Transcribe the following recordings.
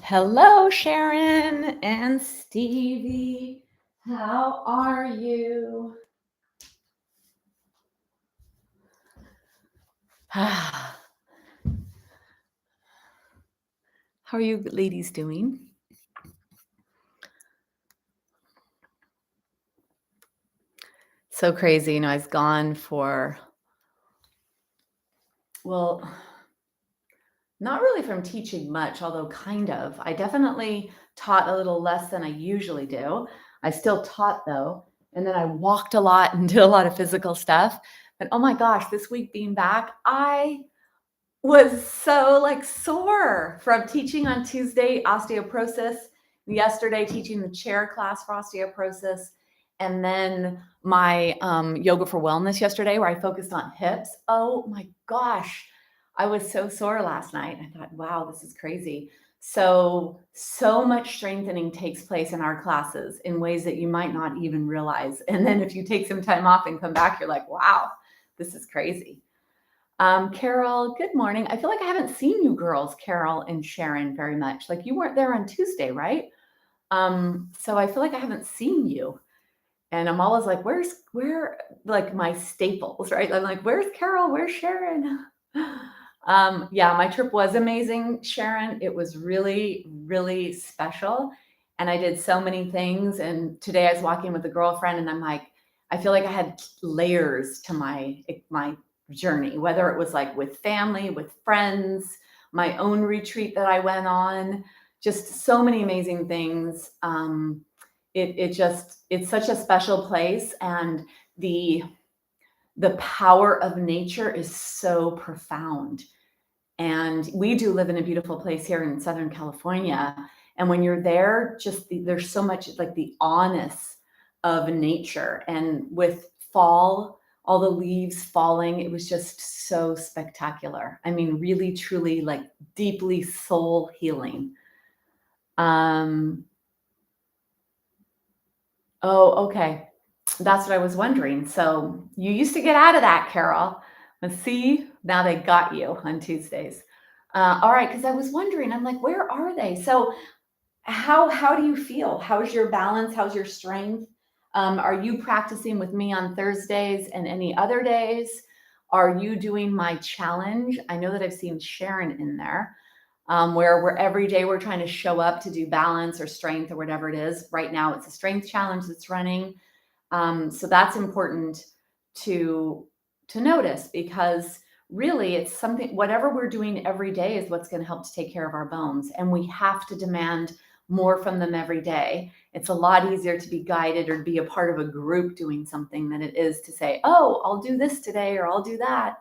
Hello, Sharon and Stevie. How are you? How are you ladies doing? So crazy. I was gone for, well, not really from teaching much, although kind of. I definitely taught a little less than I usually do. I still taught though. And then I walked a lot and did a lot of physical stuff. But oh my gosh, this week being back, I was so sore from teaching on Tuesday osteoporosis, yesterday teaching the chair class for osteoporosis, and then my yoga for wellness yesterday where I focused on hips. Oh my gosh, I was so sore last night. I thought, wow, this is crazy. So much strengthening takes place in our classes in ways that you might not even realize. And then if you take some time off and come back, you're like, wow, this is crazy. Carol, good morning. I feel like I haven't seen you girls, Carol and Sharon, very much. Like you weren't there on Tuesday, right? So I feel like I haven't seen you. And I'm always like, where like my staples, right? I'm like, where's Carol? Where's Sharon? Yeah, my trip was amazing, Sharon. It was really, really special. And I did so many things. And today I was walking with a girlfriend and I'm like, I feel like I had layers to my journey, whether it was like with family, with friends, my own retreat that I went on, just so many amazing things. It's such a special place, and the power of nature is so profound. And we do live in a beautiful place here in Southern California. And when you're there, there's so much like the awness of nature. And with fall, all the leaves falling, it was just so spectacular. I mean, really, truly, like deeply soul healing. Oh, okay. That's what I was wondering. So you used to get out of that, Carol. Let's see, now they got you on Tuesdays. All right, because I was wondering, I'm like, where are they? So how do you feel? How's your balance? How's your strength? Are you practicing with me on Thursdays and any other days? Are you doing my challenge? I know that I've seen Sharon in there, where we're every day we're trying to show up to do balance or strength or whatever it is. Right now, it's a strength challenge that's running. So that's important to notice, because really it's something, whatever we're doing every day is what's going to help to take care of our bones. And we have to demand more from them every day. It's a lot easier to be guided or be a part of a group doing something than it is to say, oh, I'll do this today or I'll do that.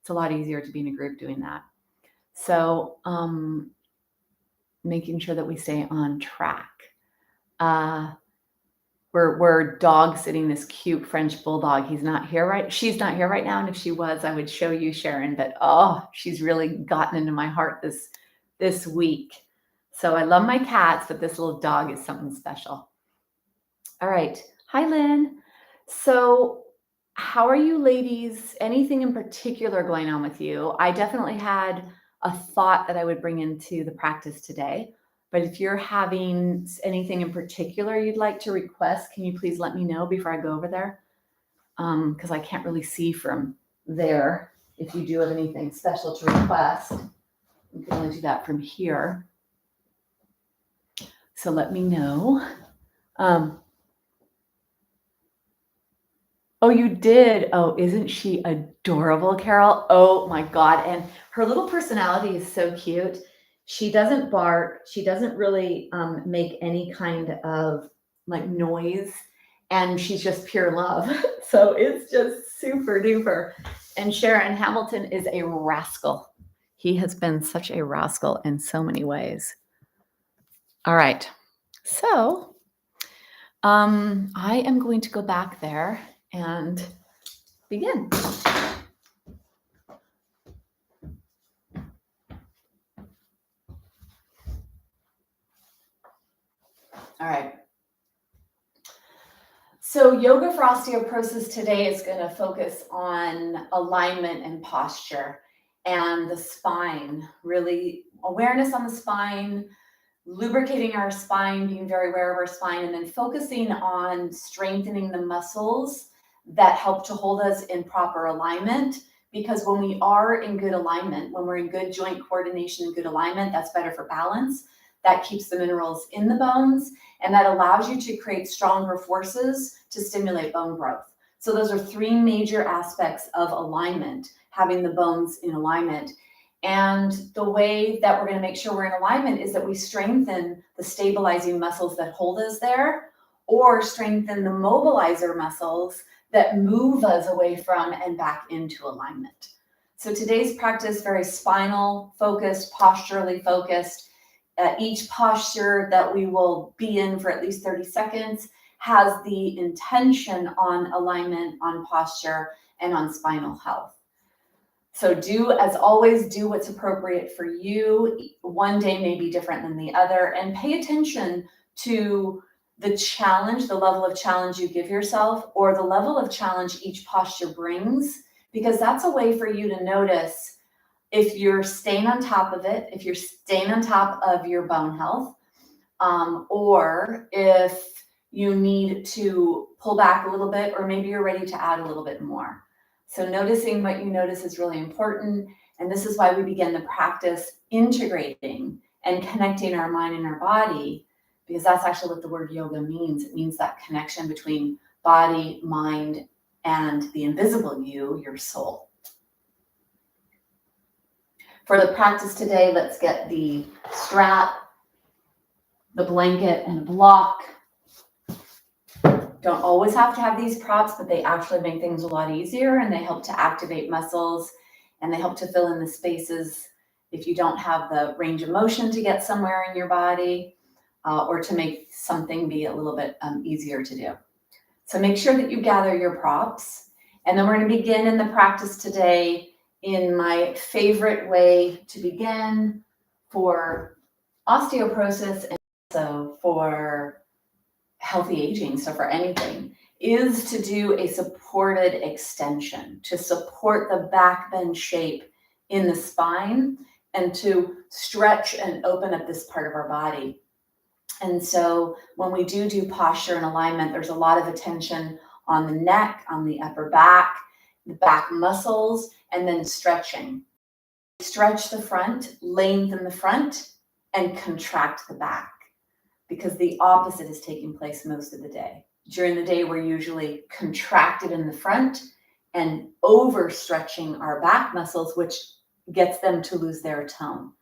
It's a lot easier to be in a group doing that. So making sure that we stay on track. We're dog sitting this cute French bulldog. She's not here right now. And if she was, I would show you, Sharon, but oh, she's really gotten into my heart this week. So I love my cats, but this little dog is something special. All right. Hi, Lynn. So how are you ladies? Anything in particular going on with you? I definitely had a thought that I would bring into the practice today. But if you're having anything in particular you'd like to request, can you please let me know before I go over there? Because I can't really see from there. If you do have anything special to request, you can only do that from here. So let me know. Oh, you did? Oh, isn't she adorable, Carol? Oh my God. And her little personality is so cute. She doesn't bark. She doesn't really make any kind of like noise. And she's just pure love. So it's just super duper. And Sharon Hamilton is a rascal. He has been such a rascal in so many ways. All right. So I am going to go back there and begin. All right. So yoga for osteoporosis today is going to focus on alignment and posture and the spine, really awareness on the spine, lubricating our spine, being very aware of our spine, and then focusing on strengthening the muscles that help to hold us in proper alignment. Because when we are in good alignment, when we're in good joint coordination and good alignment, that's better for balance. That keeps the minerals in the bones, and that allows you to create stronger forces to stimulate bone growth. So those are three major aspects of alignment, having the bones in alignment. And the way that we're going to make sure we're in alignment is that we strengthen the stabilizing muscles that hold us there, or strengthen the mobilizer muscles that move us away from and back into alignment. So today's practice, very spinal focused, posturally focused. Each posture that we will be in for at least 30 seconds has the intention on alignment, on posture, and on spinal health. So do, as always, do what's appropriate for you. One day may be different than the other, and pay attention to the challenge, the level of challenge you give yourself, or the level of challenge each posture brings, because that's a way for you to notice if you're staying on top of it, if you're staying on top of your bone health, or if you need to pull back a little bit, or maybe you're ready to add a little bit more. So noticing what you notice is really important. And this is why we begin the practice integrating and connecting our mind and our body, because that's actually what the word yoga means. It means that connection between body, mind, and the invisible you, your soul. For the practice today, let's get the strap, the blanket, and a block. Don't always have to have these props, but they actually make things a lot easier, and they help to activate muscles, and they help to fill in the spaces if you don't have the range of motion to get somewhere in your body, or to make something be a little bit easier to do. So make sure that you gather your props, and then we're going to begin in the practice today in my favorite way to begin for osteoporosis and also for healthy aging, so for anything, is to do a supported extension, to support the back bend shape in the spine and to stretch and open up this part of our body. And so when we do posture and alignment, there's a lot of attention on the neck, on the upper back, the back muscles, and then stretching. Stretch the front, lengthen the front, and contract the back, because the opposite is taking place most of the day. During the day, we're usually contracted in the front and overstretching our back muscles, which gets them to lose their tone.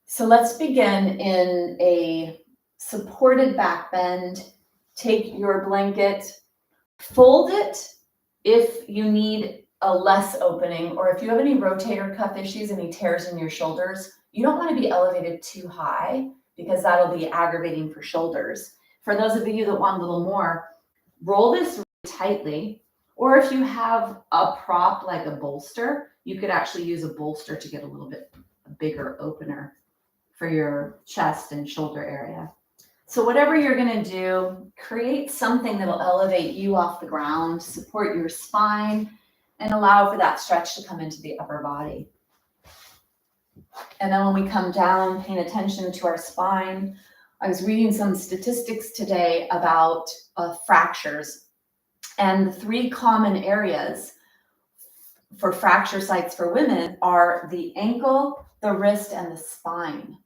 So let's begin in a supported back bend. Take your blanket, fold it if you need a less opening, or if you have any rotator cuff issues, any tears in your shoulders, you don't want to be elevated too high, because that'll be aggravating for shoulders. For those of you that want a little more, roll this really tightly, or if you have a prop like a bolster, you could actually use a bolster to get a little bit bigger opener for your chest and shoulder area. So whatever you're going to do, create something that'll elevate you off the ground, support your spine, and allow for that stretch to come into the upper body. And then when we come down, paying attention to our spine, I was reading some statistics today about fractures, and the three common areas for fracture sites for women are the ankle, the wrist, and the spine.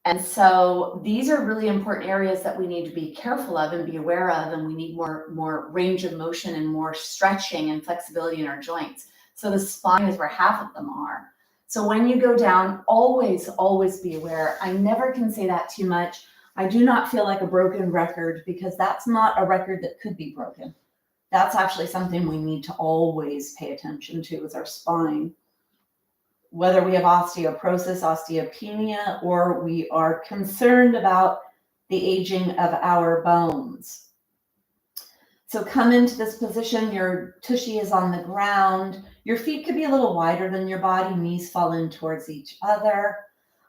And so these are really important areas that we need to be careful of and be aware of, and we need more range of motion and more stretching and flexibility in our joints. So the spine is where half of them are. So when you go down, always be aware. I never can say that too much. I do not feel like a broken record, because that's not a record that could be broken. That's actually something we need to always pay attention to, is our spine. Whether we have osteoporosis, osteopenia, or we are concerned about the aging of our bones. So come into this position, your tushy is on the ground. Your feet could be a little wider than your body, knees fall in towards each other.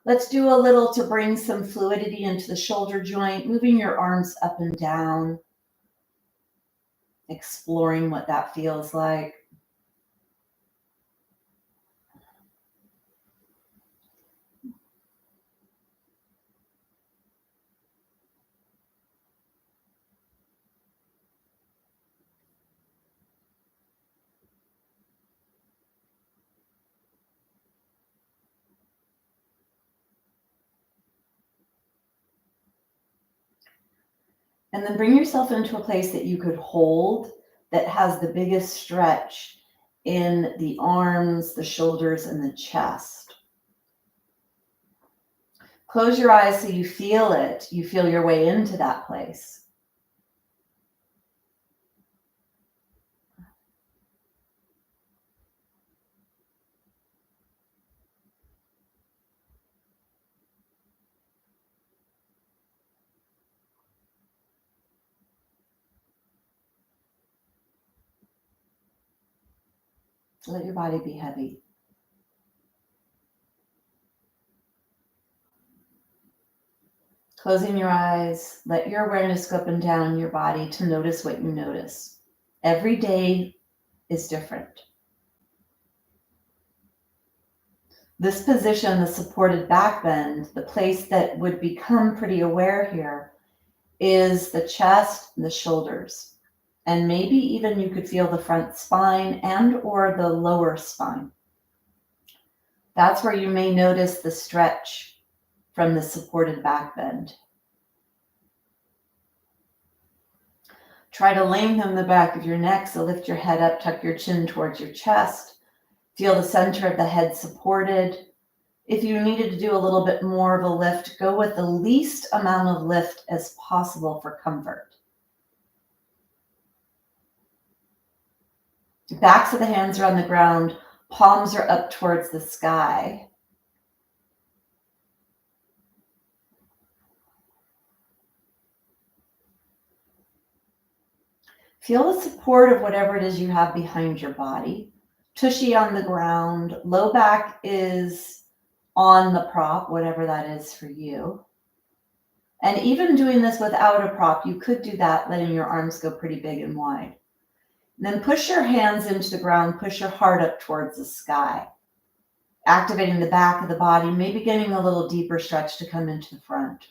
Let's do a little to bring some fluidity into the shoulder joint, moving your arms up and down, exploring what that feels like. And then bring yourself into a place that you could hold that has the biggest stretch in the arms, the shoulders, and the chest. Close your eyes so you feel it. You feel your way into that place. Let your body be heavy. Closing your eyes, let your awareness go up and down your body to notice what you notice. Every day is different. This position, the supported back bend, the place that would become pretty aware here is the chest and the shoulders. And maybe even you could feel the front spine and or the lower spine. That's where you may notice the stretch from the supported back bend. Try to lengthen the back of your neck, so lift your head up, tuck your chin towards your chest. Feel the center of the head supported. If you needed to do a little bit more of a lift, go with the least amount of lift as possible for comfort. Backs of the hands are on the ground, palms are up towards the sky. Feel the support of whatever it is you have behind your body. Tushy on the ground, low back is on the prop, whatever that is for you. And even doing this without a prop, you could do that, letting your arms go pretty big and wide. And then push your hands into the ground, push your heart up towards the sky, activating the back of the body, maybe getting a little deeper stretch to come into the front.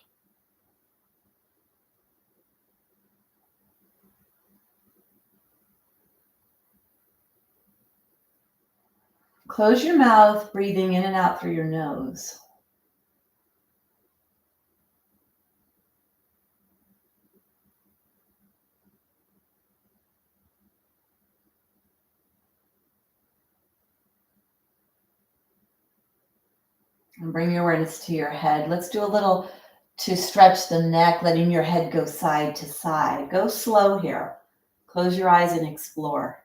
Close your mouth, breathing in and out through your nose. And bring your awareness to your head. Let's do a little to stretch the neck, letting your head go side to side. Go slow here. Close your eyes and explore.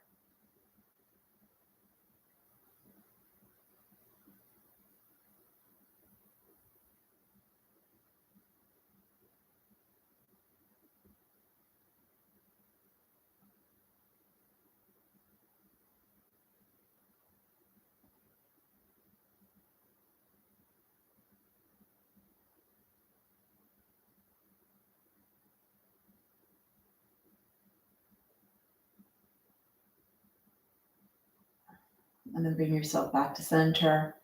And then bring yourself back to center.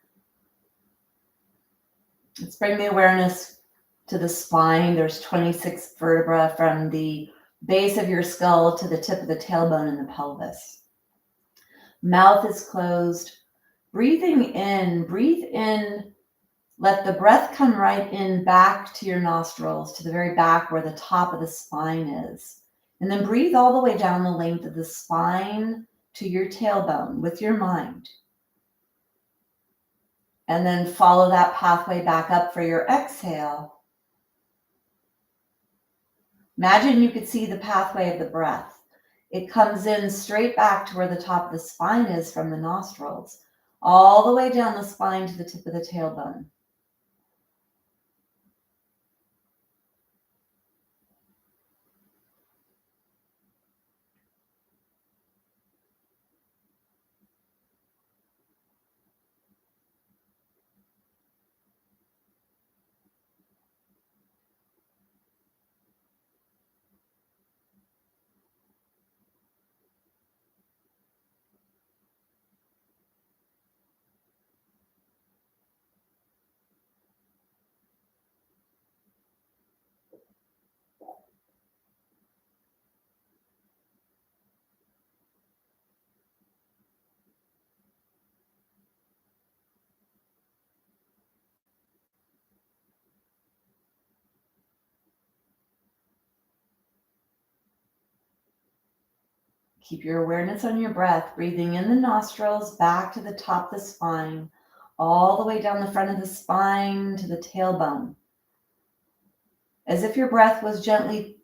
Let's bring the awareness to the spine. There's 26 vertebrae from the base of your skull to the tip of the tailbone and the pelvis. Mouth is closed. Breathe in, let the breath come right in back to your nostrils, to the very back where the top of the spine is. And then breathe all the way down the length of the spine to your tailbone with your mind. And then follow that pathway back up for your exhale. Imagine you could see the pathway of the breath. It comes in straight back to where the top of the spine is from the nostrils, all the way down the spine to the tip of the tailbone. Keep your awareness on your breath, breathing in the nostrils, back to the top of the spine, all the way down the front of the spine to the tailbone, as if your breath was gently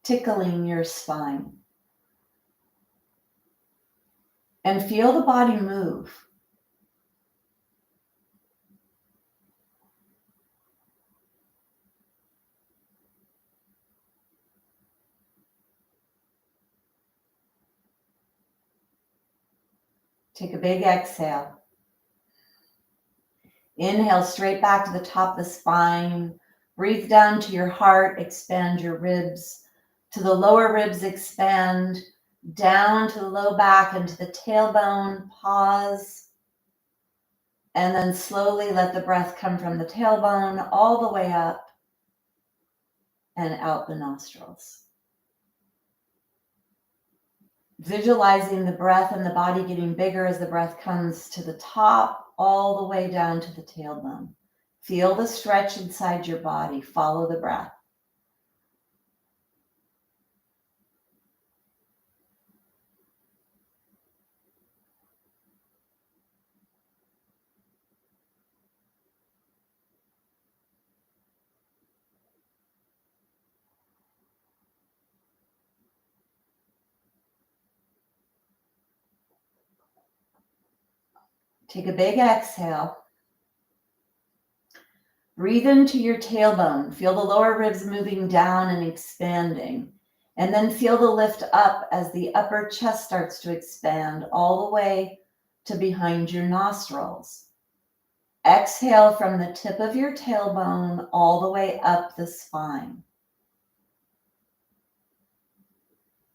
tickling your spine. And feel the body move. Take a big exhale. Inhale straight back to the top of the spine. Breathe down to your heart, expand your ribs. To the lower ribs, expand. Down to the low back and to the tailbone. Pause. And then slowly let the breath come from the tailbone all the way up and out the nostrils. Visualizing the breath and the body getting bigger as the breath comes to the top, all the way down to the tailbone. Feel the stretch inside your body. Follow the breath. Take a big exhale. Breathe into your tailbone. Feel the lower ribs moving down and expanding. And then feel the lift up as the upper chest starts to expand all the way to behind your nostrils. Exhale from the tip of your tailbone all the way up the spine.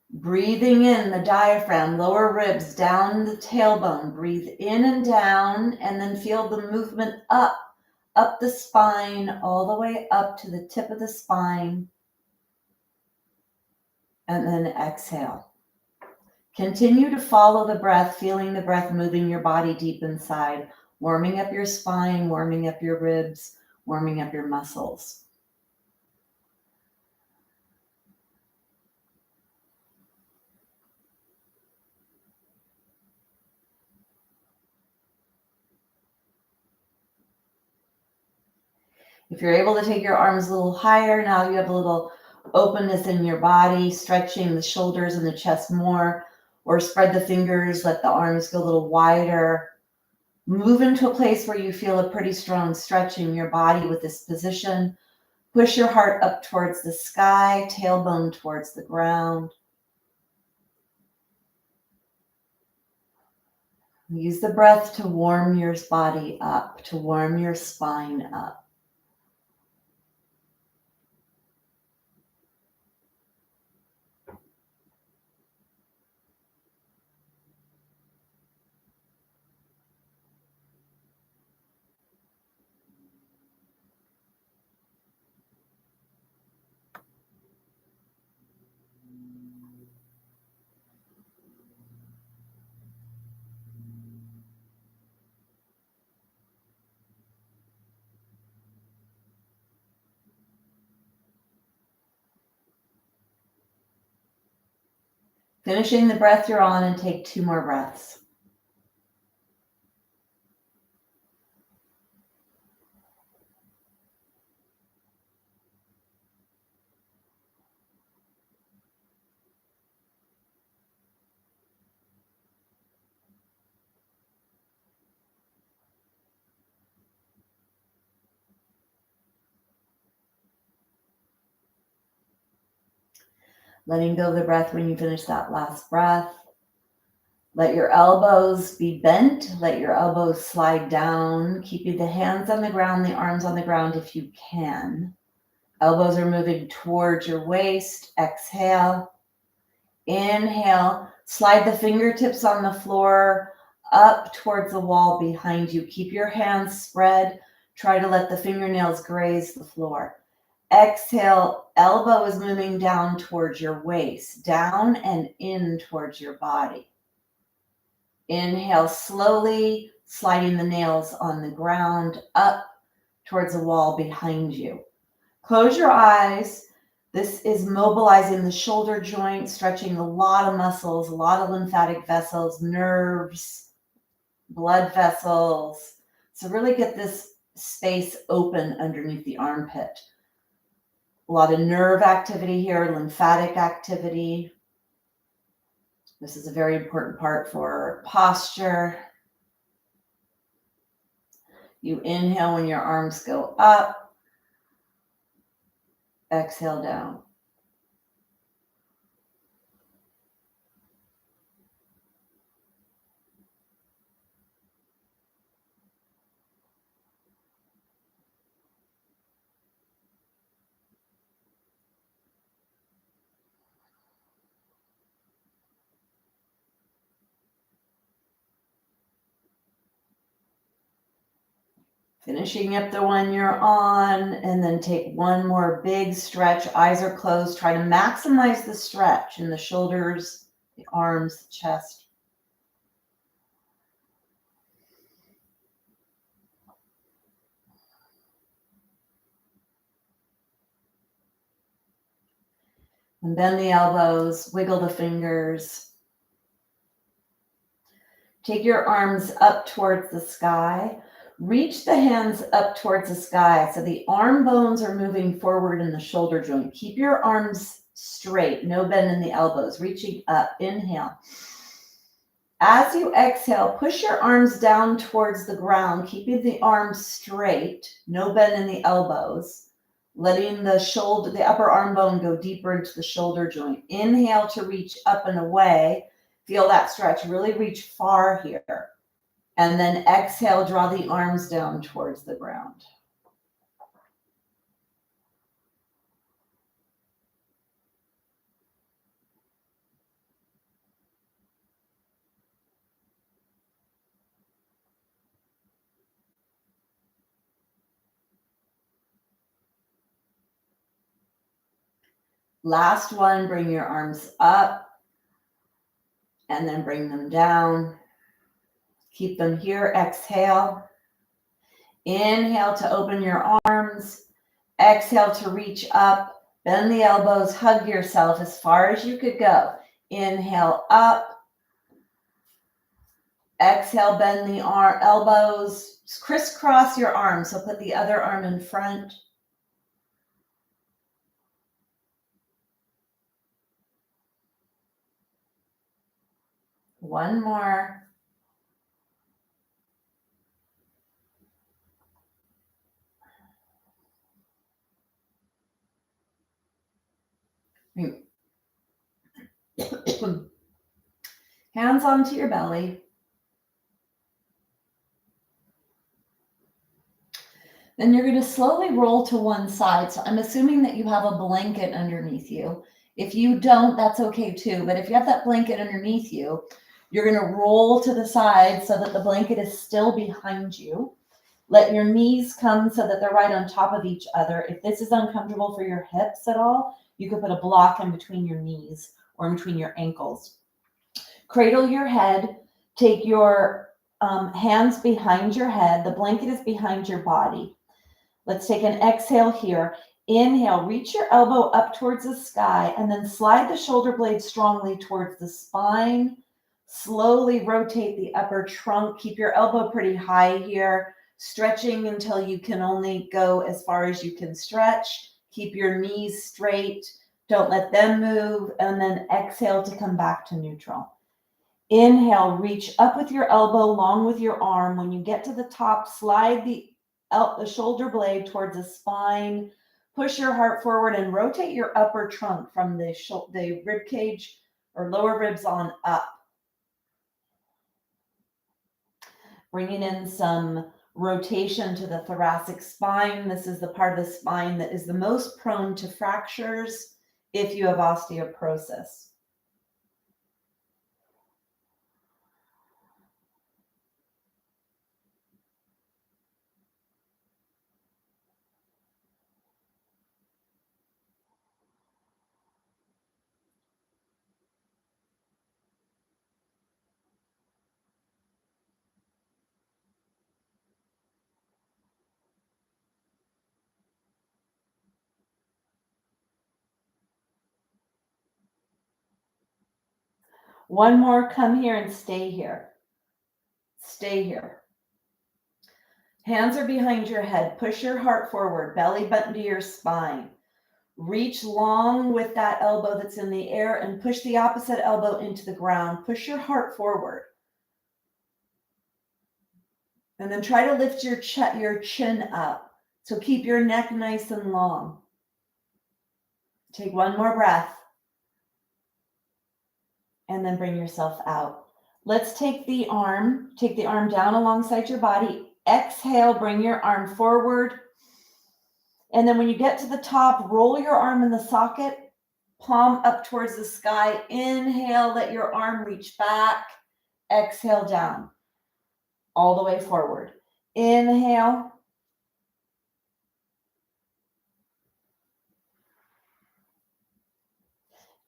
Breathing in the diaphragm, lower ribs, down the tailbone. Breathe in and down, and then feel the movement up the spine, all the way up to the tip of the spine. And then exhale. Continue to follow the breath, feeling the breath moving your body deep inside, warming up your spine, warming up your ribs, warming up your muscles. If you're able to take your arms a little higher, now you have a little openness in your body, stretching the shoulders and the chest more, or spread the fingers, let the arms go a little wider. Move into a place where you feel a pretty strong stretch in your body with this position. Push your heart up towards the sky, tailbone towards the ground. Use the breath to warm your body up, to warm your spine up. Finishing the breath you're on, and take 2 more breaths. Letting go of the breath when you finish that last breath. Let your elbows be bent. Let your elbows slide down. Keeping the hands on the ground, the arms on the ground if you can. Elbows are moving towards your waist. Exhale. Inhale. Slide the fingertips on the floor up towards the wall behind you. Keep your hands spread. Try to let the fingernails graze the floor. Exhale, elbow is moving down towards your waist, down and in towards your body. Inhale, slowly sliding the nails on the ground up towards the wall behind you. Close your eyes. This is mobilizing the shoulder joint, stretching a lot of muscles, a lot of lymphatic vessels, nerves, blood vessels. So really get this space open underneath the armpit. A lot of nerve activity here, lymphatic activity. This is a very important part for posture. You inhale when your arms go up. Exhale down. Finishing up the one you're on, and then take one more big stretch. Eyes are closed. Try to maximize the stretch in the shoulders, the arms, the chest. And bend the elbows, wiggle the fingers. Take your arms up towards the sky. Reach the hands up towards the sky so the arm bones are moving forward in the shoulder joint. Keep your arms straight, no bend in the elbows, reaching up. Inhale. As you exhale, push your arms down towards the ground, keeping the arms straight, no bend in the elbows, letting the upper arm bone go deeper into the shoulder joint. Inhale to reach up and away. Feel that stretch. Really reach far here. And then exhale, draw the arms down towards the ground. Last one, bring your arms up and then bring them down. Keep them here. Exhale. Inhale to open your arms. Exhale to reach up. Bend the elbows. Hug yourself as far as you could go. Inhale up. Exhale, bend the elbows. Crisscross your arms. So put the other arm in front. One more. Hands onto your belly. Then you're going to slowly roll to one side. So I'm assuming that you have a blanket underneath you. If you don't, that's okay too. But if you have that blanket underneath you, you're going to roll to the side so that the blanket is still behind you. Let your knees come so that they're right on top of each other. If this is uncomfortable for your hips at all, you could put a block in between your knees or in between your ankles. Cradle your head. Take your hands behind your head. The blanket is behind your body. Let's take an exhale here. Inhale, reach your elbow up towards the sky and then slide the shoulder blade strongly towards the spine. Slowly rotate the upper trunk. Keep your elbow pretty high here, stretching until you can only go as far as you can stretch. Keep your knees straight. Don't let them move. And then exhale to come back to neutral. Inhale, reach up with your elbow, long with your arm. When you get to the top, slide the shoulder blade towards the spine. Push your heart forward and rotate your upper trunk from the rib cage or lower ribs on up. Bringing in some rotation to the thoracic spine. This is the part of the spine that is the most prone to fractures if you have osteoporosis. One more, come here and stay here. Stay here. Hands are behind your head. Push your heart forward, belly button to your spine. Reach long with that elbow that's in the air and push the opposite elbow into the ground. Push your heart forward. And then try to lift your chin up. So keep your neck nice and long. Take one more breath. And then bring yourself out. Let's take the arm down alongside your body. Exhale, bring your arm forward. And then when you get to the top, roll your arm in the socket, palm up towards the sky. Inhale, let your arm reach back. Exhale down, all the way forward. Inhale.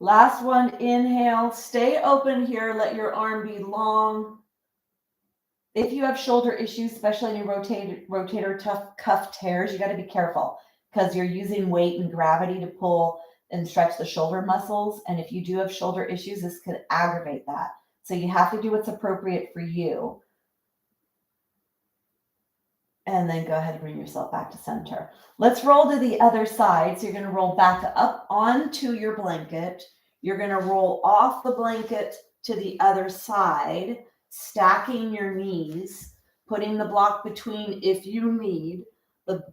Last one, inhale. Stay open here. Let your arm be long. If you have shoulder issues, especially in your rotator cuff tears, you got to be careful because you're using weight and gravity to pull and stretch the shoulder muscles. And if you do have shoulder issues, this could aggravate that. So you have to do what's appropriate for you. And then go ahead and bring yourself back to center. Let's roll to the other side. So you're going to roll back up onto your blanket. You're going to roll off the blanket to the other side, stacking your knees, putting the block between if you need. The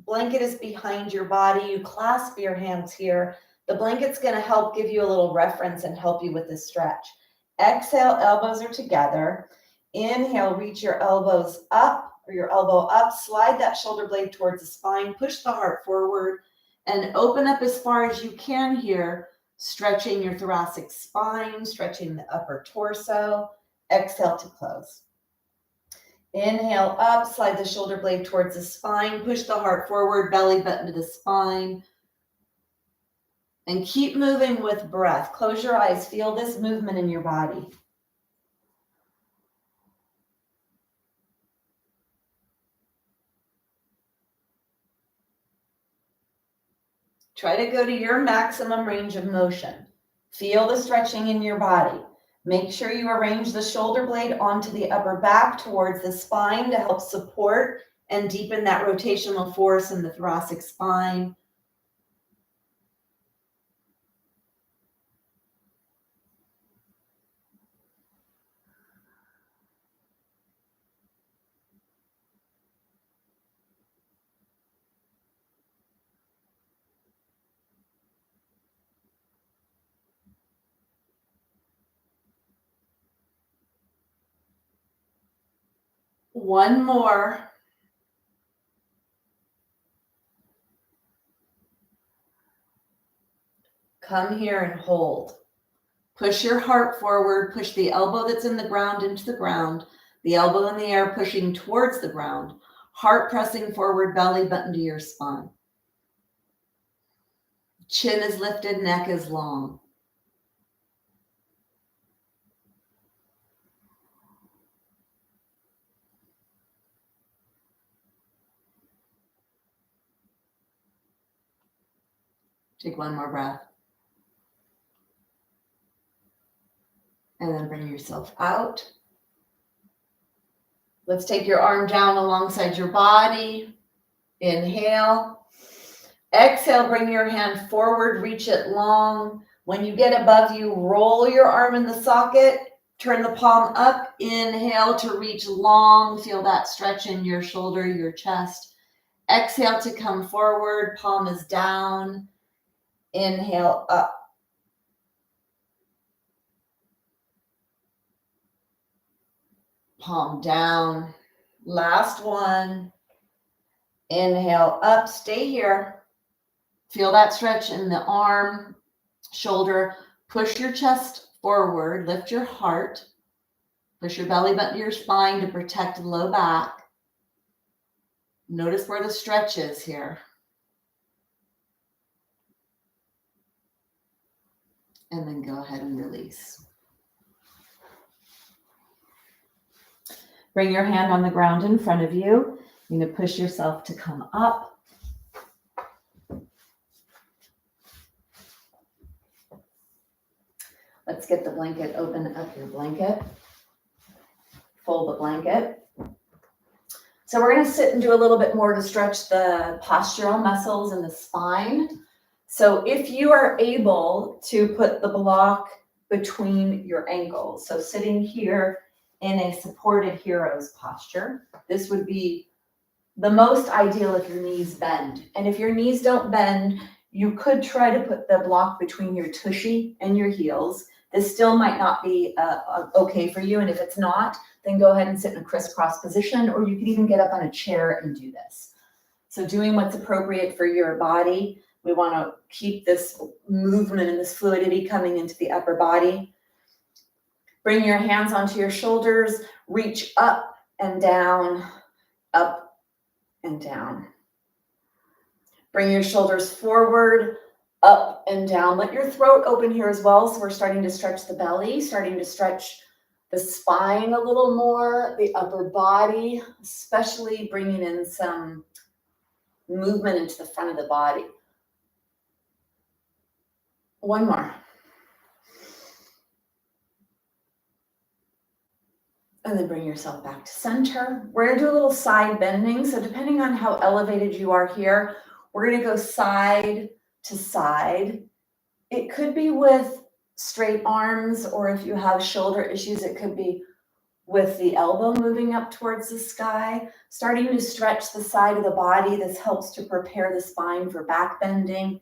blanket is behind your body. You clasp your hands here. The blanket's going to help give you a little reference and help you with this stretch. Exhale, elbows are together. Inhale, reach your elbows up or your elbow up. Slide that shoulder blade towards the spine. Push the heart forward and open up as far as you can here, stretching your thoracic spine, stretching the upper torso. Exhale to close. Inhale up, slide the shoulder blade towards the spine. Push the heart forward, belly button to the spine. And keep moving with breath. Close your eyes. Feel this movement in your body. Try to go to your maximum range of motion. Feel the stretching in your body. Make sure you arrange the shoulder blade onto the upper back towards the spine to help support and deepen that rotational force in the thoracic spine. One more. Come here and hold. Push your heart forward. Push the elbow that's in the ground into the ground. The elbow in the air pushing towards the ground. Heart pressing forward, belly button to your spine. Chin is lifted, neck is long. Take one more breath. And then bring yourself out. Let's take your arm down alongside your body. Inhale. Exhale, bring your hand forward, reach it long. When you get above you, roll your arm in the socket. Turn the palm up. Inhale to reach long. Feel that stretch in your shoulder, your chest. Exhale to come forward. Palm is down. Inhale up. Palm down. Last one. Inhale up. Stay here. Feel that stretch in the arm, shoulder. Push your chest forward. Lift your heart. Push your belly button to your spine to protect the low back. Notice where the stretch is here. And then go ahead and release. Bring your hand on the ground in front of you. You're going to push yourself to come up. Let's get the blanket, open up your blanket. Fold the blanket. So we're gonna sit and do a little bit more to stretch the postural muscles in the spine. So if you are able to put the block between your ankles, so sitting here in a supported hero's posture, this would be the most ideal if your knees bend. And if your knees don't bend, you could try to put the block between your tushy and your heels. This still might not be okay for you, and if it's not, then go ahead and sit in a crisscross position, or you could even get up on a chair and do this. So doing what's appropriate for your body. We want to keep this movement and this fluidity coming into the upper body. Bring your hands onto your shoulders, reach up and down, up and down. Bring your shoulders forward, up and down. Let your throat open here as well. So we're starting to stretch the belly, starting to stretch the spine a little more, the upper body, especially bringing in some movement into the front of the body. One more. And then bring yourself back to center. We're gonna do a little side bending. So depending on how elevated you are here, we're gonna go side to side. It could be with straight arms, or if you have shoulder issues, it could be with the elbow moving up towards the sky, starting to stretch the side of the body. This helps to prepare the spine for back bending,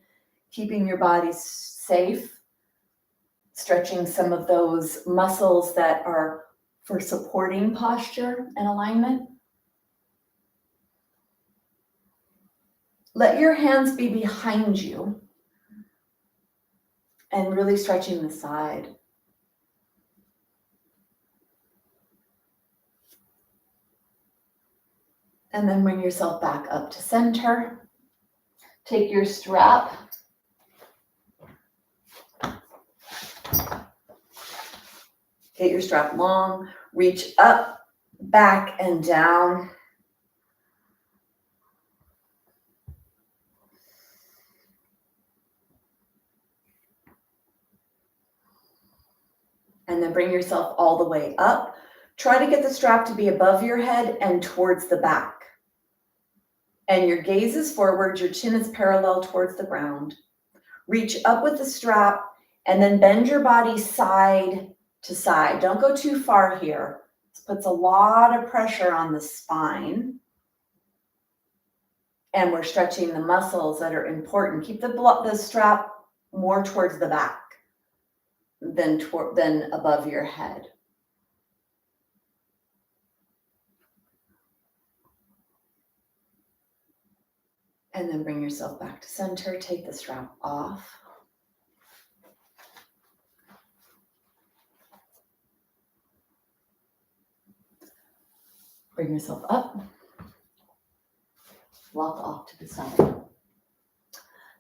keeping your body safe, stretching some of those muscles that are for supporting posture and alignment. Let your hands be behind you and really stretching the side. And then bring yourself back up to center. Take your strap. Get your strap long, reach up, back, and down. And then bring yourself all the way up. Try to get the strap to be above your head and towards the back. And your gaze is forward, your chin is parallel towards the ground. Reach up with the strap and then bend your body side to side. Don't go too far here. This puts a lot of pressure on the spine. And we're stretching the muscles that are important. Keep the strap more towards the back than above your head. And then bring yourself back to center. Take the strap off. Bring yourself up. Walk off to the side.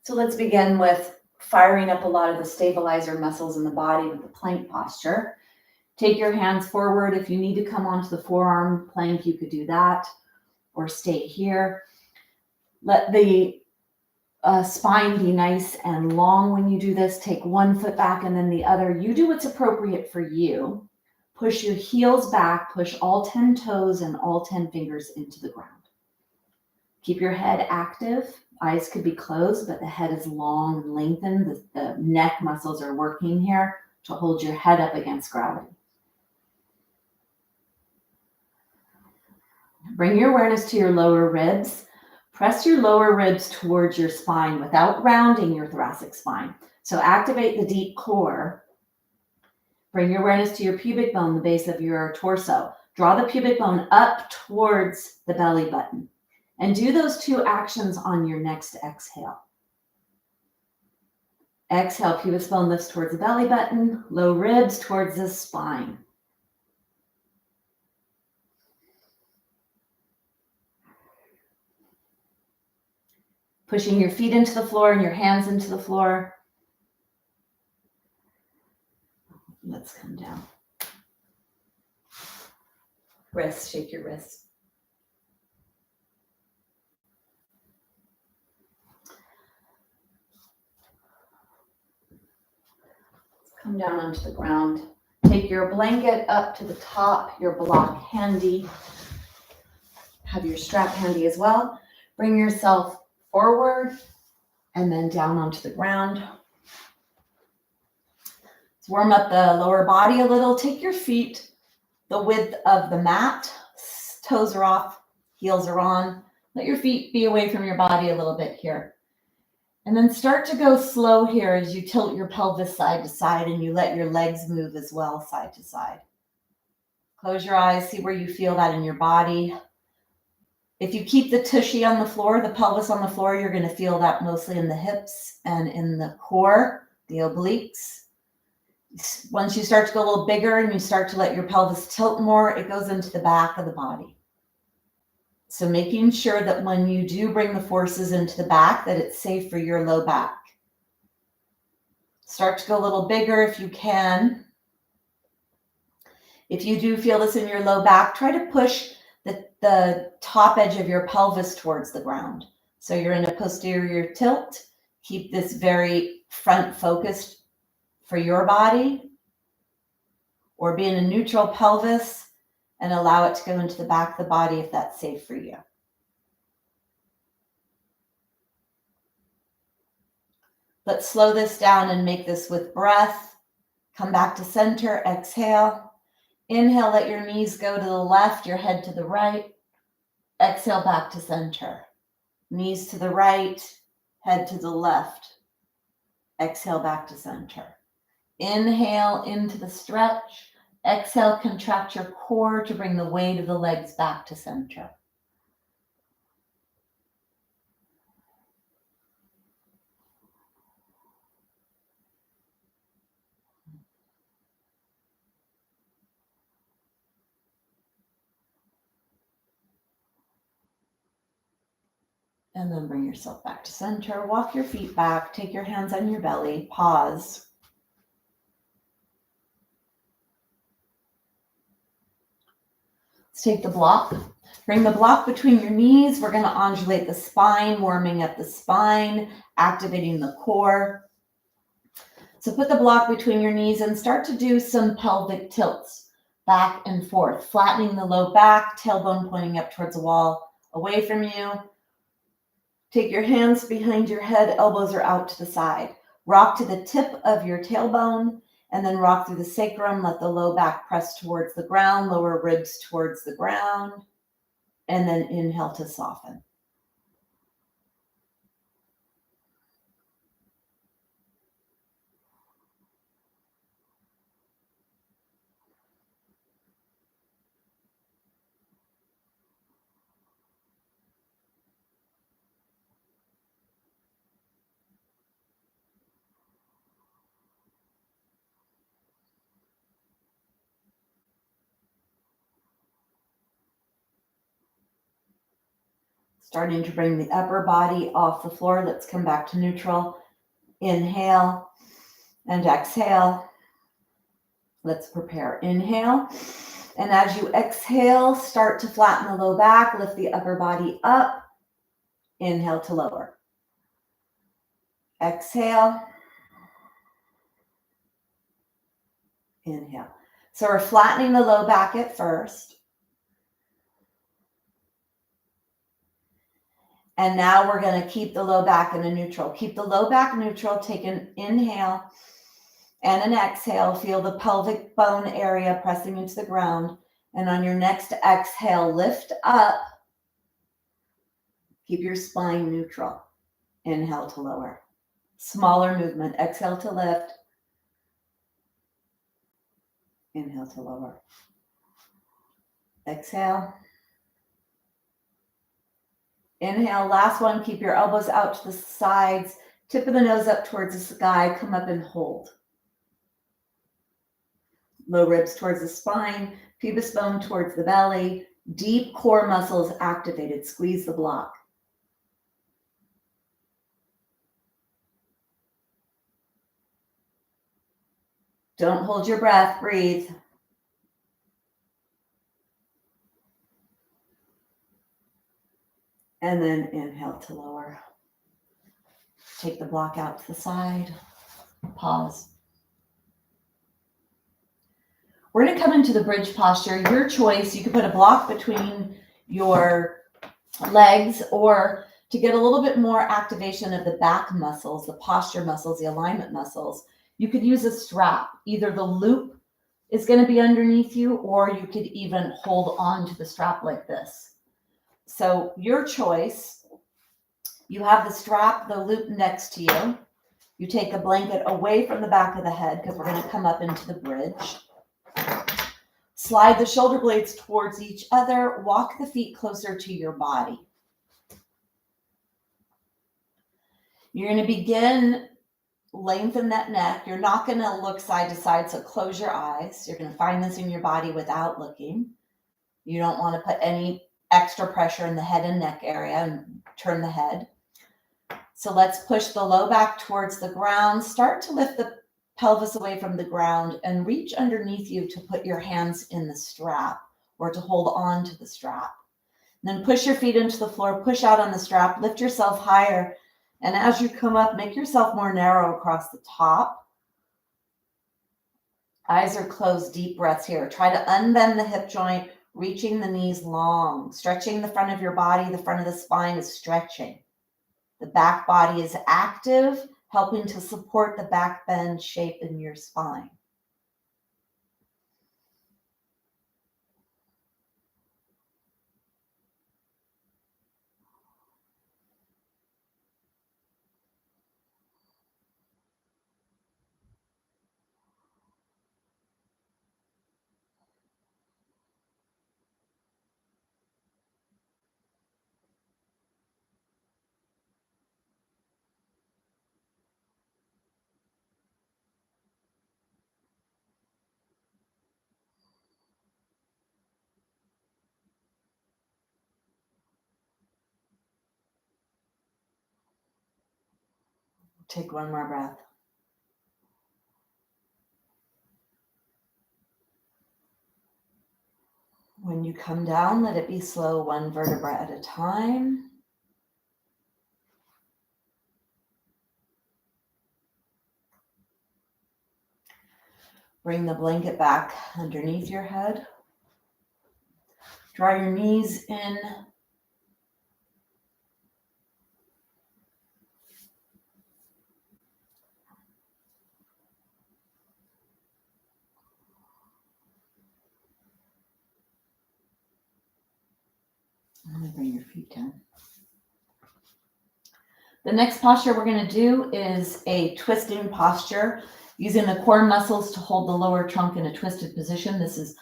So let's begin with firing up a lot of the stabilizer muscles in the body with the plank posture. Take your hands forward. If you need to come onto the forearm plank, you could do that, or stay here. Let the spine be nice and long when you do this. Take one foot back and then the other. You do what's appropriate for you. Push your heels back, push all 10 toes and all 10 fingers into the ground. Keep your head active. Eyes could be closed, but the head is long and lengthened. The neck muscles are working here to hold your head up against gravity. Bring your awareness to your lower ribs. Press your lower ribs towards your spine without rounding your thoracic spine. So activate the deep core. Bring your awareness to your pubic bone, the base of your torso. Draw the pubic bone up towards the belly button. And do those two actions on your next exhale. Exhale, pubic bone lifts towards the belly button, low ribs towards the spine. Pushing your feet into the floor and your hands into the floor. Let's come down. Wrists, shake your wrists. Come down onto the ground. Take your blanket up to the top, your block handy. Have your strap handy as well. Bring yourself forward and then down onto the ground. Let's warm up the lower body a little. Take your feet the width of the mat. Toes are off, heels are on. Let your feet be away from your body a little bit here. And then start to go slow here as you tilt your pelvis side to side and you let your legs move as well side to side. Close your eyes, see where you feel that in your body. If you keep the tushy on the floor, the pelvis on the floor, you're going to feel that mostly in the hips and in the core, the obliques. Once you start to go a little bigger and you start to let your pelvis tilt more, it goes into the back of the body. So making sure that when you do bring the forces into the back, that it's safe for your low back. Start to go a little bigger if you can. If you do feel this in your low back, try to push the top edge of your pelvis towards the ground. So you're in a posterior tilt. Keep this very front focused for your body, or be in a neutral pelvis and allow it to go into the back of the body if that's safe for you. Let's slow this down and make this with breath. Come back to center, exhale. Inhale, let your knees go to the left, your head to the right. Exhale, back to center. Knees to the right, head to the left. Exhale, back to center. Inhale into the stretch. Exhale, contract your core to bring the weight of the legs back to center. And then bring yourself back to center. Walk your feet back. Take your hands on your belly. Pause. Let's take the block. Bring the block between your knees. We're going to undulate the spine, warming up the spine, activating the core. So put the block between your knees and start to do some pelvic tilts back and forth, flattening the low back, tailbone pointing up towards the wall, away from you. Take your hands behind your head, elbows are out to the side. Rock to the tip of your tailbone and then rock through the sacrum. Let the low back press towards the ground, lower ribs towards the ground, and then inhale to soften. Starting to bring the upper body off the floor. Let's come back to neutral. Inhale and exhale. Let's prepare. Inhale. And as you exhale, start to flatten the low back. Lift the upper body up. Inhale to lower. Exhale. Inhale. So we're flattening the low back at first. And now we're going to keep the low back in a neutral. Keep the low back neutral. Take an inhale and an exhale. Feel the pelvic bone area pressing into the ground. And on your next exhale, lift up. Keep your spine neutral. Inhale to lower. Smaller movement. Exhale to lift. Inhale to lower. Exhale. Inhale, last one. Keep your elbows out to the sides. Tip of the nose up towards the sky. Come up and hold. Low ribs towards the spine. Pubis bone towards the belly. Deep core muscles activated. Squeeze the block. Don't hold your breath. Breathe. And then inhale to lower. Take the block out to the side. Pause. We're going to come into the bridge posture. Your choice. You can put a block between your legs, or to get a little bit more activation of the back muscles, the posture muscles, the alignment muscles, you could use a strap. Either the loop is going to be underneath you, or you could even hold on to the strap like this. So your choice. You have the strap, the loop next to you. You take a blanket away from the back of the head because we're going to come up into the bridge. Slide the shoulder blades towards each other. Walk the feet closer to your body. You're going to begin, lengthen that neck. You're not going to look side to side, so close your eyes. You're going to find this in your body without looking. You don't want to put any extra pressure in the head and neck area and turn the head. So let's push the low back towards the ground. Start to lift the pelvis away from the ground and reach underneath you to put your hands in the strap or to hold on to the strap. And then push your feet into the floor, push out on the strap, lift yourself higher. And as you come up, make yourself more narrow across the top. Eyes are closed, deep breaths here. Try to unbend the hip joint, reaching the knees long, stretching the front of your body. The front of the spine is stretching. The back body is active, helping to support the back bend shape in your spine. Take one more breath. When you come down, let it be slow, one vertebra at a time. Bring the blanket back underneath your head. Draw your knees in. I'm going to bring your feet down. The next posture we're going to do is a twisting posture, using the core muscles to hold the lower trunk in a twisted position. This is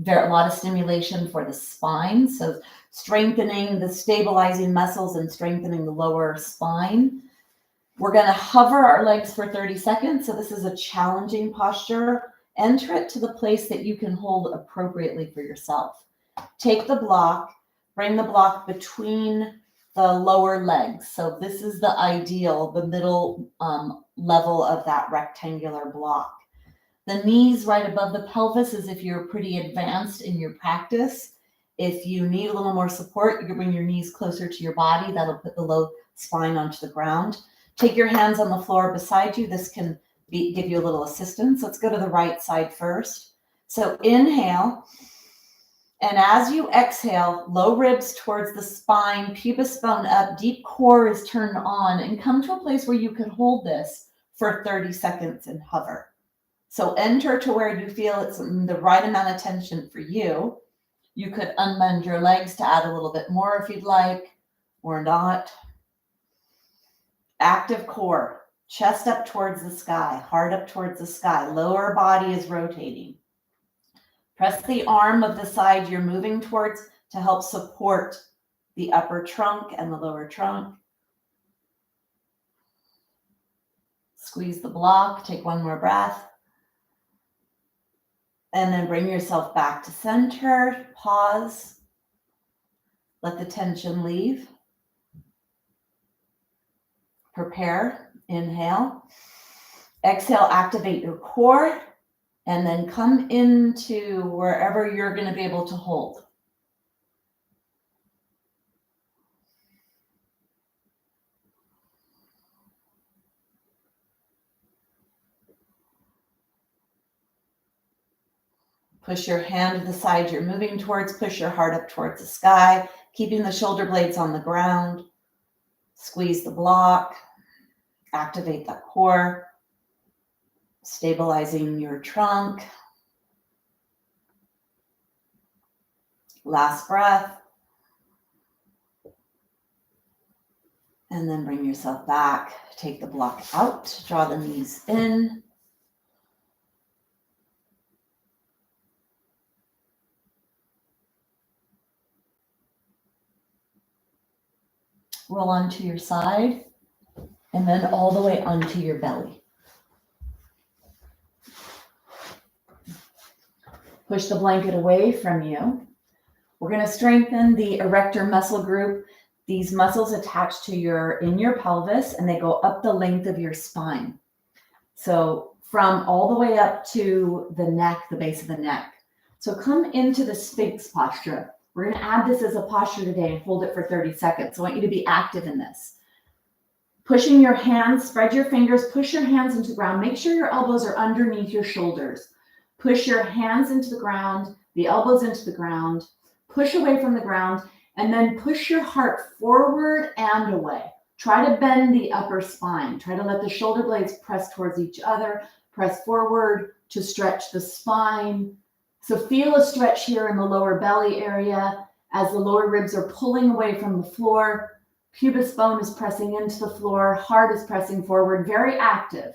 a lot of stimulation for the spine, so strengthening the stabilizing muscles and strengthening the lower spine. We're going to hover our legs for 30 seconds, so this is a challenging posture. Enter it to the place that you can hold appropriately for yourself. Take the block, bring the block between the lower legs. So this is the ideal, the middle level of that rectangular block. The knees right above the pelvis as if you're pretty advanced in your practice. If you need a little more support, you can bring your knees closer to your body. That'll put the low spine onto the ground. Take your hands on the floor beside you. This can give you a little assistance. Let's go to the right side first. So inhale. And as you exhale, low ribs towards the spine, pubic bone up, deep core is turned on, and come to a place where you can hold this for 30 seconds and hover. So enter to where you feel it's the right amount of tension for you. You could unbend your legs to add a little bit more if you'd like, or not. Active core, chest up towards the sky, heart up towards the sky, lower body is rotating. Press the arm of the side you're moving towards to help support the upper trunk and the lower trunk. Squeeze the block, take one more breath. And then bring yourself back to center, pause. Let the tension leave. Prepare, inhale. Exhale, activate your core. And then come into wherever you're going to be able to hold. Push your hand to the side you're moving towards. Push your heart up towards the sky, keeping the shoulder blades on the ground. Squeeze the block. Activate the core, stabilizing your trunk. Last breath. And then bring yourself back. Take the block out. Draw the knees in. Roll onto your side. And then all the way onto your belly. Push the blanket away from you. We're going to strengthen the erector muscle group. These muscles attach to in your pelvis, and they go up the length of your spine. So from all the way up to the neck, the base of the neck. So come into the Sphinx posture. We're going to add this as a posture today and hold it for 30 seconds. So I want you to be active in this. Pushing your hands, spread your fingers, push your hands into the ground. Make sure your elbows are underneath your shoulders. Push your hands into the ground, the elbows into the ground, push away from the ground, and then push your heart forward and away. Try to bend the upper spine. Try to let the shoulder blades press towards each other. Press forward to stretch the spine. So feel a stretch here in the lower belly area as the lower ribs are pulling away from the floor. Pubis bone is pressing into the floor. Heart is pressing forward. Very active.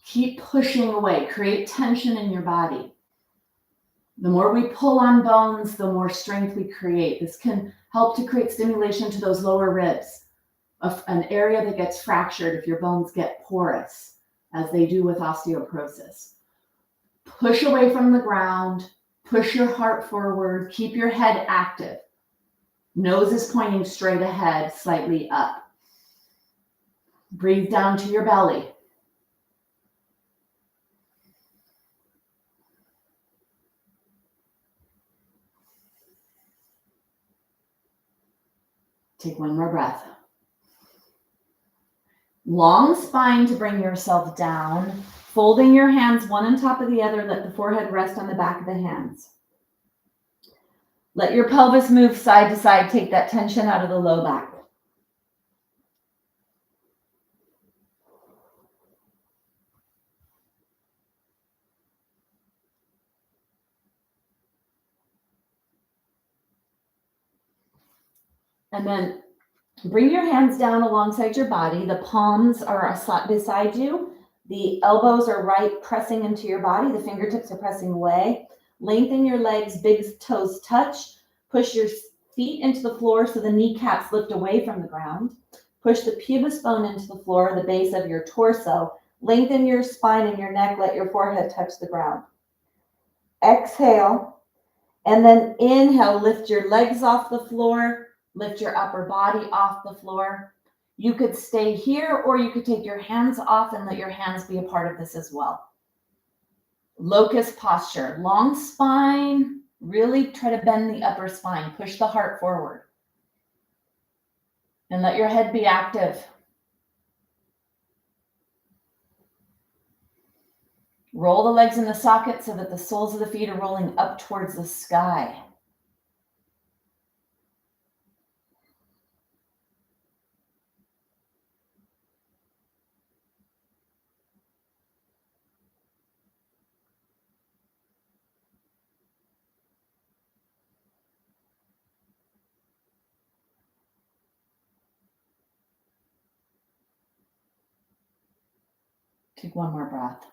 Keep pushing away. Create tension in your body. The more we pull on bones, the more strength we create. This can help to create stimulation to those lower ribs, an area that gets fractured if your bones get porous, as they do with osteoporosis. Push away from the ground. Push your heart forward. Keep your head active. Nose is pointing straight ahead, slightly up. Breathe down to your belly. Take one more breath. Long spine to bring yourself down, folding your hands one on top of the other. Let the forehead rest on the back of the hands. Let your pelvis move side to side. Take that tension out of the low back. And then bring your hands down alongside your body. The palms are beside you. The elbows are right pressing into your body. The fingertips are pressing away. Lengthen your legs, big toes touch. Push your feet into the floor so the kneecaps lift away from the ground. Push the pubis bone into the floor, the base of your torso. Lengthen your spine and your neck. Let your forehead touch the ground. Exhale. And then inhale, lift your legs off the floor. Lift your upper body off the floor. You could stay here, or you could take your hands off and let your hands be a part of this as well. Locust posture, long spine. Really try to bend the upper spine. Push the heart forward. And let your head be active. Roll the legs in the socket so that the soles of the feet are rolling up towards the sky. Take one more breath.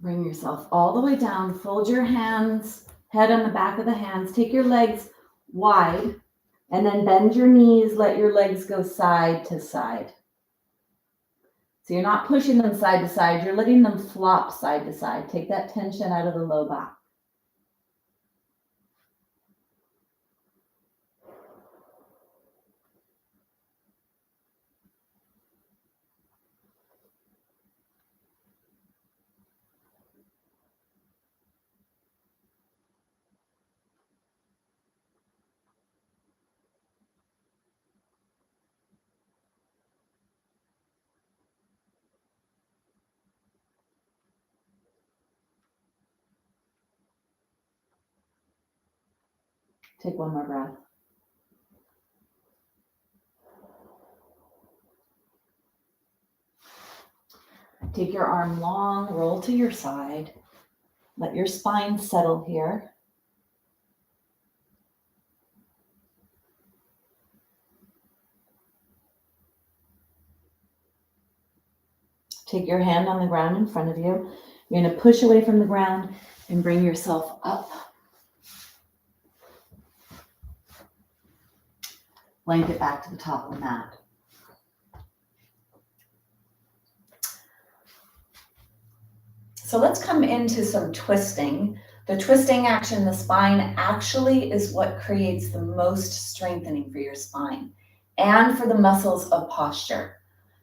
Bring yourself all the way down. Fold your hands, head on the back of the hands. Take your legs wide and then bend your knees. Let your legs go side to side. So you're not pushing them side to side. You're letting them flop side to side. Take that tension out of the low back. Take one more breath. Take your arm long, roll to your side. Let your spine settle here. Take your hand on the ground in front of you. You're going to push away from the ground and bring yourself up. Blanket back to the top of the mat. So let's come into some twisting. The twisting action in the spine actually is what creates the most strengthening for your spine and for the muscles of posture.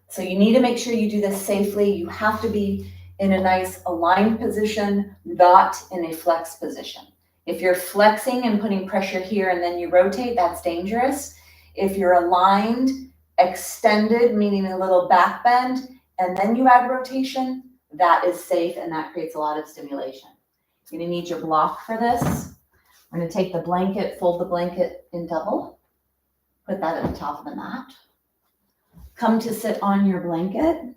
So you need to make sure you do this safely. You have to be in a nice aligned position, not in a flex position. If you're flexing and putting pressure here and then you rotate, that's dangerous. If you're aligned, extended, meaning a little back bend, and then you add rotation, that is safe and that creates a lot of stimulation. You're going to need your block for this. We're going to take the blanket, fold the blanket in double, put that at the top of the mat. Come to sit on your blanket.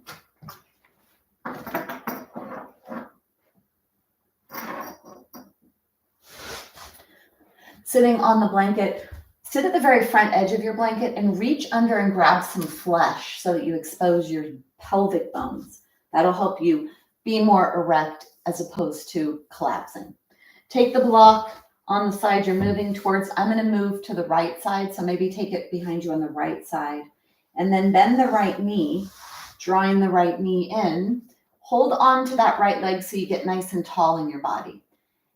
Sitting on the blanket, sit at the very front edge of your blanket and reach under and grab some flesh so that you expose your pelvic bones. That'll help you be more erect as opposed to collapsing. Take the block on the side you're moving towards. I'm going to move to the right side, so maybe take it behind you on the right side. And then bend the right knee, drawing the right knee in. Hold on to that right leg so you get nice and tall in your body.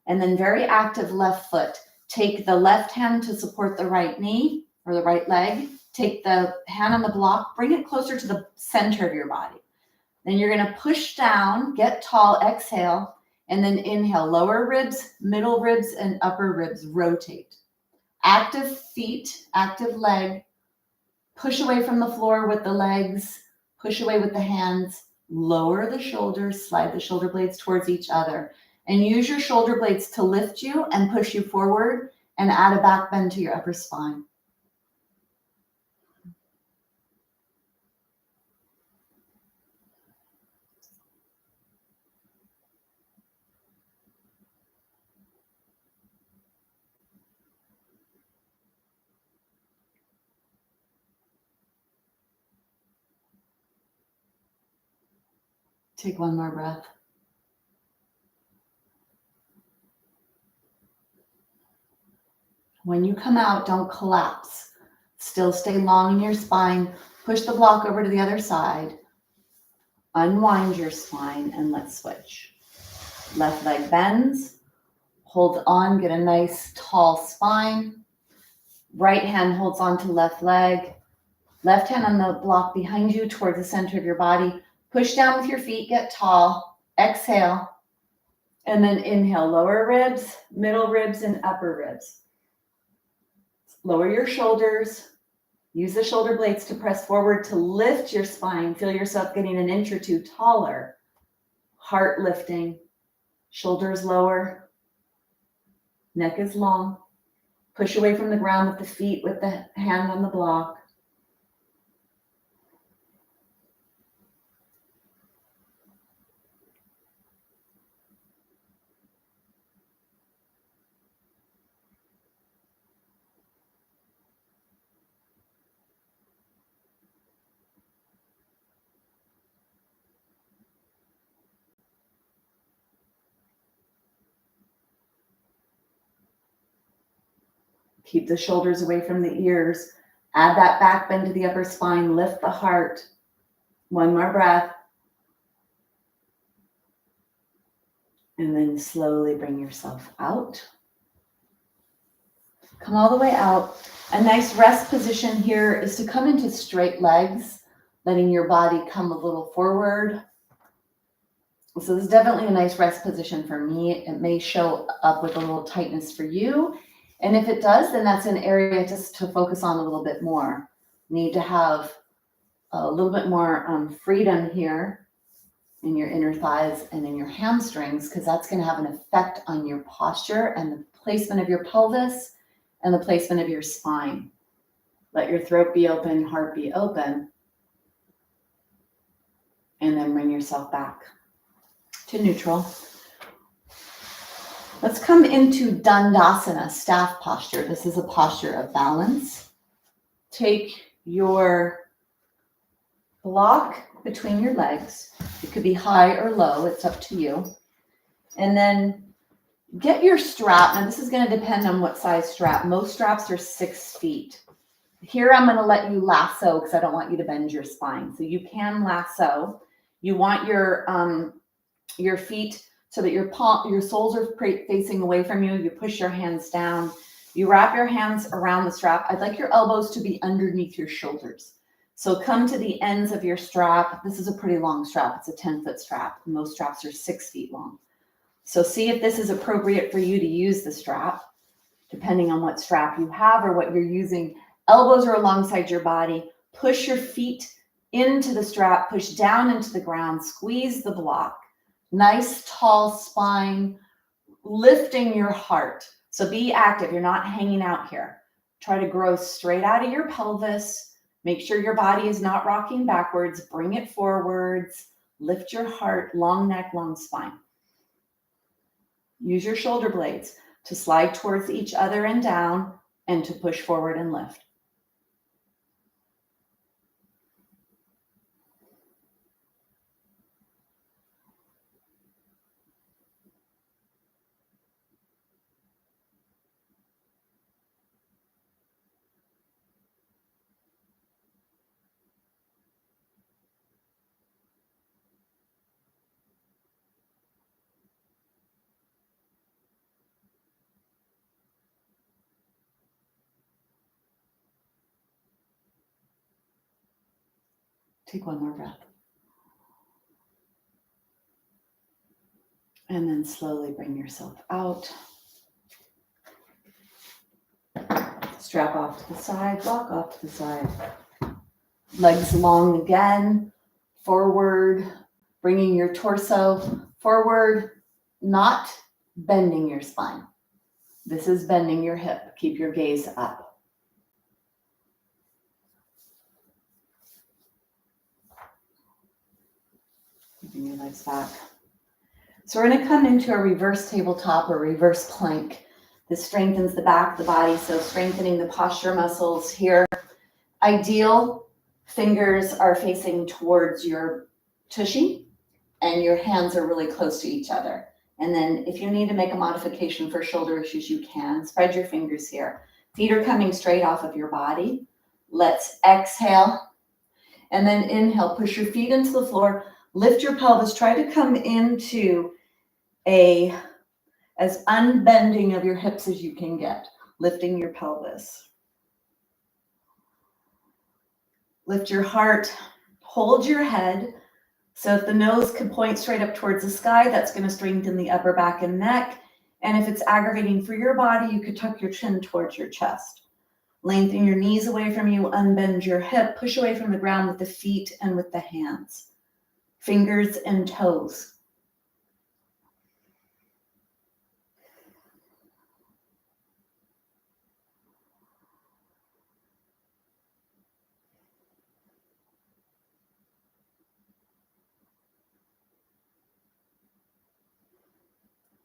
And then very active left foot. Take the left hand to support the right knee or the right leg. Take the hand on the block, bring it closer to the center of your body. Then you're going to push down, get tall, exhale, and then inhale. Lower ribs, middle ribs, and upper ribs rotate. Active feet, active leg. Push away from the floor with the legs. Push away with the hands. Lower the shoulders, slide the shoulder blades towards each other. And use your shoulder blades to lift you and push you forward and add a back bend to your upper spine. Take one more breath. When you come out, don't collapse. Still stay long in your spine. Push the block over to the other side. Unwind your spine and let's switch. Left leg bends. Hold on, get a nice tall spine. Right hand holds on to left leg. Left hand on the block behind you towards the center of your body. Push down with your feet, get tall. Exhale. And then inhale, lower ribs, middle ribs, and upper ribs. Lower your shoulders. Use the shoulder blades to press forward to lift your spine. Feel yourself getting an inch or two taller. Heart lifting. Shoulders lower. Neck is long. Push away from the ground with the feet, with the hand on the block. Keep the shoulders away from the ears. Add that back bend to the upper spine. Lift the heart. One more breath. And then slowly bring yourself out. Come all the way out. A nice rest position here is to come into straight legs, letting your body come a little forward. So this is definitely a nice rest position for me. It may show up with a little tightness for you. And if it does, then that's an area just to focus on a little bit more. Need to have a little bit more freedom here in your inner thighs and in your hamstrings, because that's going to have an effect on your posture and the placement of your pelvis and the placement of your spine. Let your throat be open, heart be open. And then bring yourself back to neutral. Let's come into Dandasana, staff posture. This is a posture of balance. Take your block between your legs. It could be high or low, it's up to you. And then get your strap. Now this is going to depend on what size strap. Most straps are 6 feet. Here I'm going to let you lasso because I don't want you to bend your spine. So you can lasso. You want your feet so that your soles are facing away from you. You push your hands down. You wrap your hands around the strap. I'd like your elbows to be underneath your shoulders. So come to the ends of your strap. This is a pretty long strap. It's a 10-foot strap. Most straps are 6 feet long. So see if this is appropriate for you to use the strap, depending on what strap you have or what you're using. Elbows are alongside your body. Push your feet into the strap, push down into the ground, squeeze the block. Nice tall spine, lifting your heart. So be active. You're not hanging out here. Try to grow straight out of your pelvis. Make sure your body is not rocking backwards. Bring it forwards. Lift your heart, long neck, long spine. Use your shoulder blades to slide towards each other and down and to push forward and lift. Take one more breath. And then slowly bring yourself out. Strap off to the side, block off to the side. Legs long again, forward, bringing your torso forward, not bending your spine. This is bending your hip. Keep your gaze up. Keeping your legs back. So we're going to come into a reverse tabletop or reverse plank. This strengthens the back of the body, so strengthening the posture muscles here. Ideal, fingers are facing towards your tushy and your hands are really close to each other. And then if you need to make a modification for shoulder issues, you can. Spread your fingers here. Feet are coming straight off of your body. Let's exhale. And then inhale, push your feet into the floor. Lift your pelvis. Try to come into as unbending of your hips as you can get. Lifting your pelvis. Lift your heart. Hold your head. So if the nose can point straight up towards the sky, that's going to strengthen the upper back and neck. And if it's aggravating for your body, you could tuck your chin towards your chest. Lengthen your knees away from you, unbend your hip, push away from the ground with the feet and with the hands. Fingers and toes.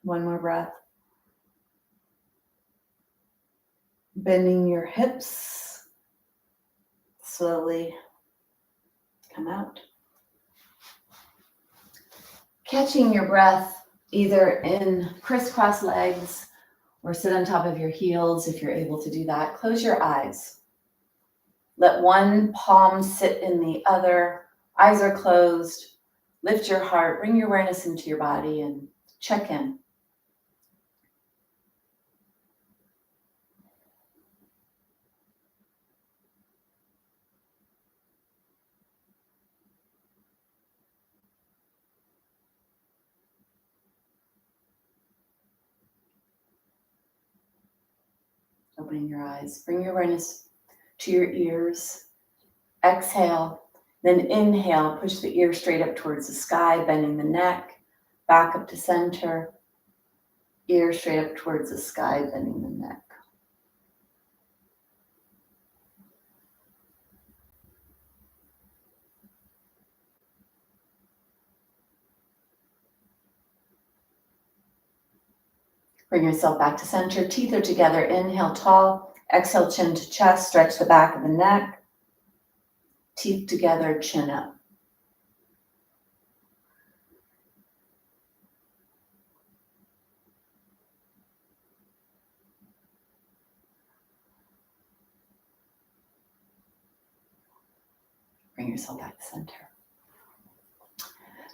One more breath. Bending your hips. Slowly come out. Catching your breath either in crisscross legs or sit on top of your heels if you're able to do that. Close your eyes. Let one palm sit in the other. Eyes are closed. Lift your heart. Bring your awareness into your body and check in. Opening your eyes. Bring your awareness to your ears. Exhale. Then inhale. Push the ear straight up towards the sky, bending the neck. Back up to center. Ear straight up towards the sky, bending the neck. Bring yourself back to center. Teeth are together. Inhale, tall. Exhale, chin to chest. Stretch the back of the neck. Teeth together, chin up. Bring yourself back to center.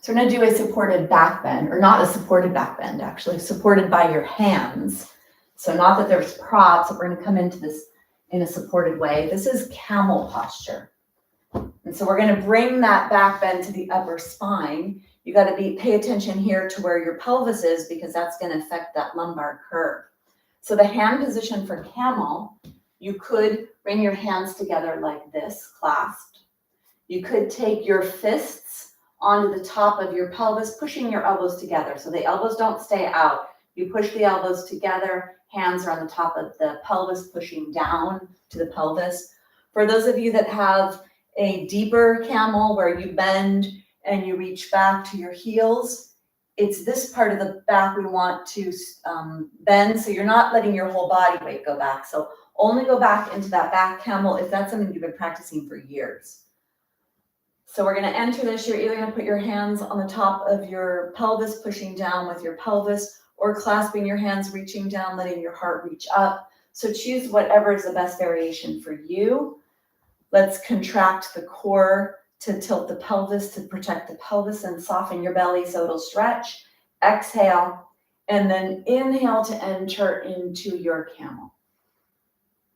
So we're going to do a supported back bend, or not a supported back bend, actually, supported by your hands. So not that there's props, but we're going to come into this in a supported way. This is camel posture. And so we're going to bring that back bend to the upper spine. You got to pay attention here to where your pelvis is, because that's going to affect that lumbar curve. So the hand position for camel, you could bring your hands together like this, clasped. You could take your fists onto the top of your pelvis, pushing your elbows together. So the elbows don't stay out. You push the elbows together, hands are on the top of the pelvis, pushing down to the pelvis. For those of you that have a deeper camel where you bend and you reach back to your heels, it's this part of the back we want to bend, so you're not letting your whole body weight go back. So only go back into that back camel if that's something you've been practicing for years. So we're going to enter this. You're either going to put your hands on the top of your pelvis, pushing down with your pelvis, or clasping your hands, reaching down, letting your heart reach up. So choose whatever is the best variation for you. Let's contract the core to tilt the pelvis, to protect the pelvis and soften your belly so it'll stretch. Exhale, and then inhale to enter into your camel.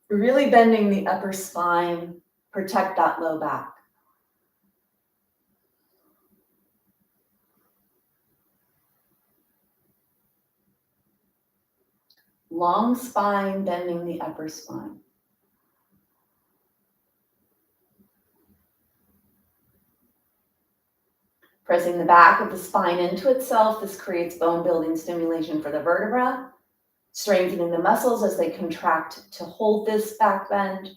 Really bending the upper spine, protect that low back. Long spine, bending the upper spine. Pressing the back of the spine into itself, this creates bone building stimulation for the vertebra, strengthening the muscles as they contract to hold this back bend.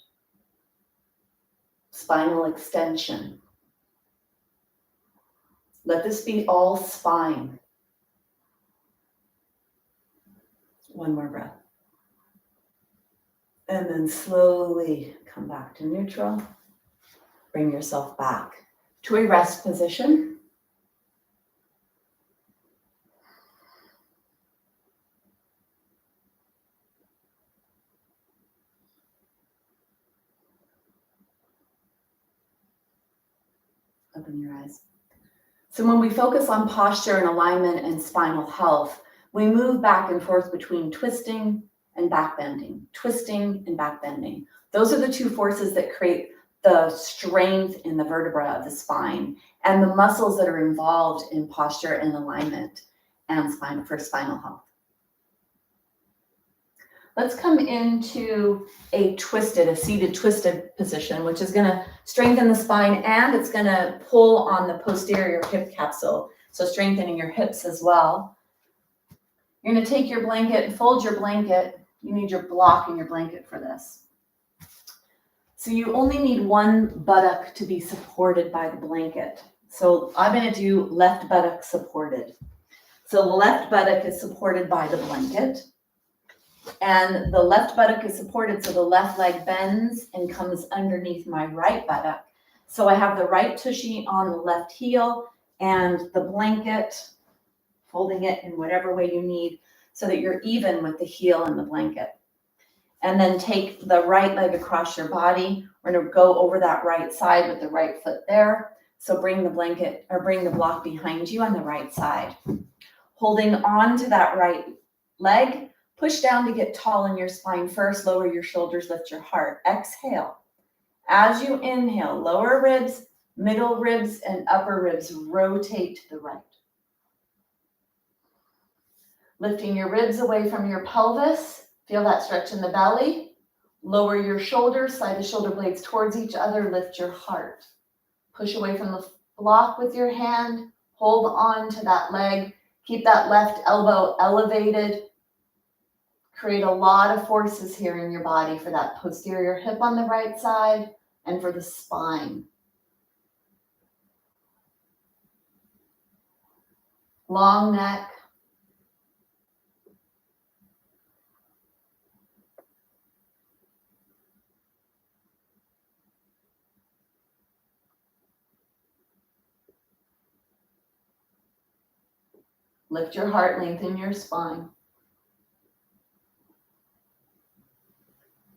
Spinal extension. Let this be all spine. One more breath. And then slowly come back to neutral. Bring yourself back to a rest position. Open your eyes. So when we focus on posture and alignment and spinal health, we move back and forth between twisting and back bending, twisting and back bending. Those are the two forces that create the strength in the vertebra of the spine and the muscles that are involved in posture and alignment and spine for spinal health. Let's come into a seated twisted position, which is going to strengthen the spine and it's going to pull on the posterior hip capsule, so strengthening your hips as well. You're going to take your blanket and fold your blanket. You need your block and your blanket for this. So you only need one buttock to be supported by the blanket. So I'm going to do left buttock supported. So the left buttock is supported by the blanket. And the left buttock is supported, so the left leg bends and comes underneath my right buttock. So I have the right tushy on the left heel and the blanket, folding it in whatever way you need so that you're even with the heel and the blanket. And then take the right leg across your body. We're going to go over that right side with the right foot there. So bring the blanket or bring the block behind you on the right side. Holding on to that right leg. Push down to get tall in your spine first. Lower your shoulders, lift your heart. Exhale. As you inhale, lower ribs, middle ribs, and upper ribs rotate to the right. Lifting your ribs away from your pelvis. Feel that stretch in the belly. Lower your shoulders, slide the shoulder blades towards each other. Lift your heart. Push away from the block with your hand. Hold on to that leg. Keep that left elbow elevated. Create a lot of forces here in your body for that posterior hip on the right side and for the spine. Long neck. Lift your heart, lengthen your spine.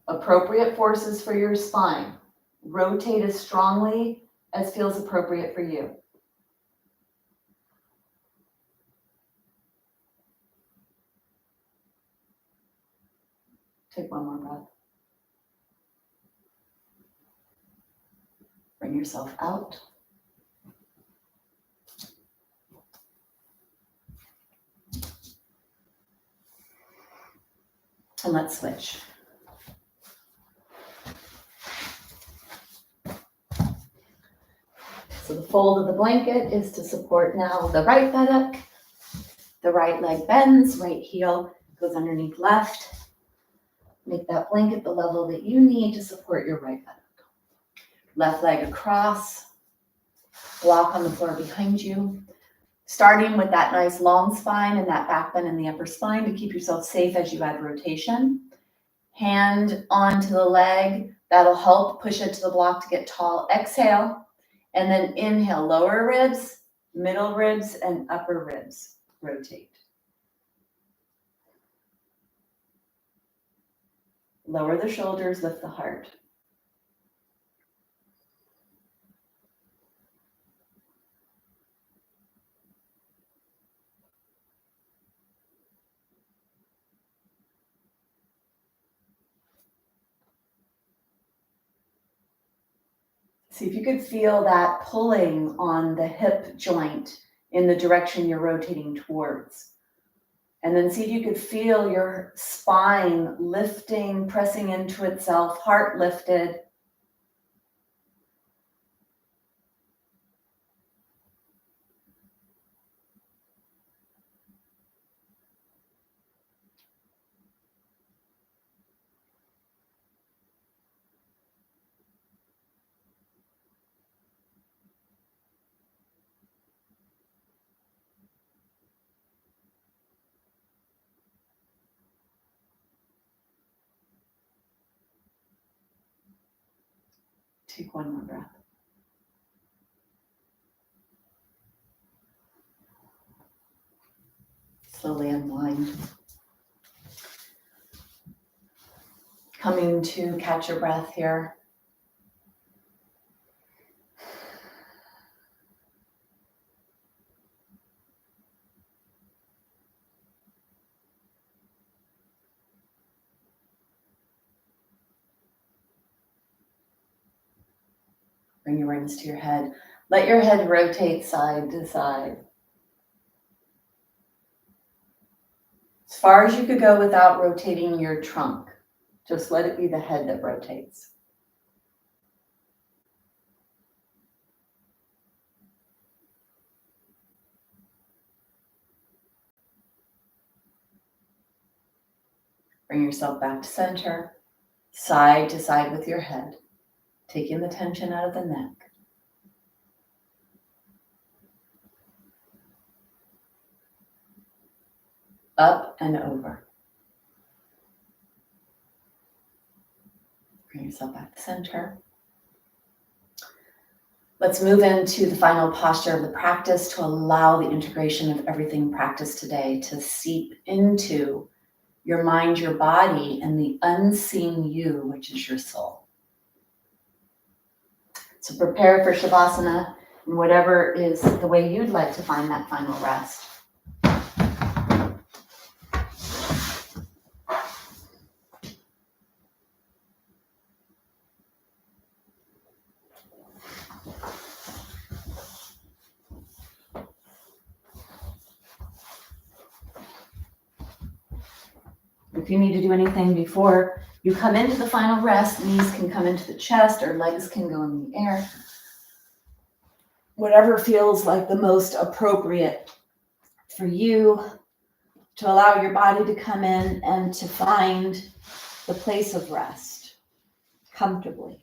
Appropriate forces for your spine. Rotate as strongly as feels appropriate for you. Take one more breath. Bring yourself out. And let's switch. So the fold of the blanket is to support now the right buttock. The right leg bends, right heel goes underneath left. Make that blanket the level that you need to support your right buttock. Left leg across, block on the floor behind you. Starting with that nice long spine and that back bend in the upper spine to keep yourself safe as you add rotation. Hand onto the leg, that'll help push it to the block to get tall. Exhale, and then inhale, lower ribs, middle ribs, and upper ribs. Rotate. Lower the shoulders, lift the heart. See if you could feel that pulling on the hip joint in the direction you're rotating towards. And then see if you could feel your spine lifting, pressing into itself, heart lifted. Take one more breath. Slowly unwind. Coming to catch your breath here. Bring your awareness to your head. Let your head rotate side to side. As far as you could go without rotating your trunk. Just let it be the head that rotates. Bring yourself back to center, side to side with your head, taking the tension out of the neck. Up and over. Bring yourself back to center. Let's move into the final posture of the practice to allow the integration of everything practiced today to seep into your mind, your body, and the unseen you, which is your soul. So prepare for Shavasana and whatever is the way you'd like to find that final rest. If you need to do anything before you come into the final rest, knees can come into the chest or legs can go in the air. Whatever feels like the most appropriate for you to allow your body to come in and to find the place of rest comfortably.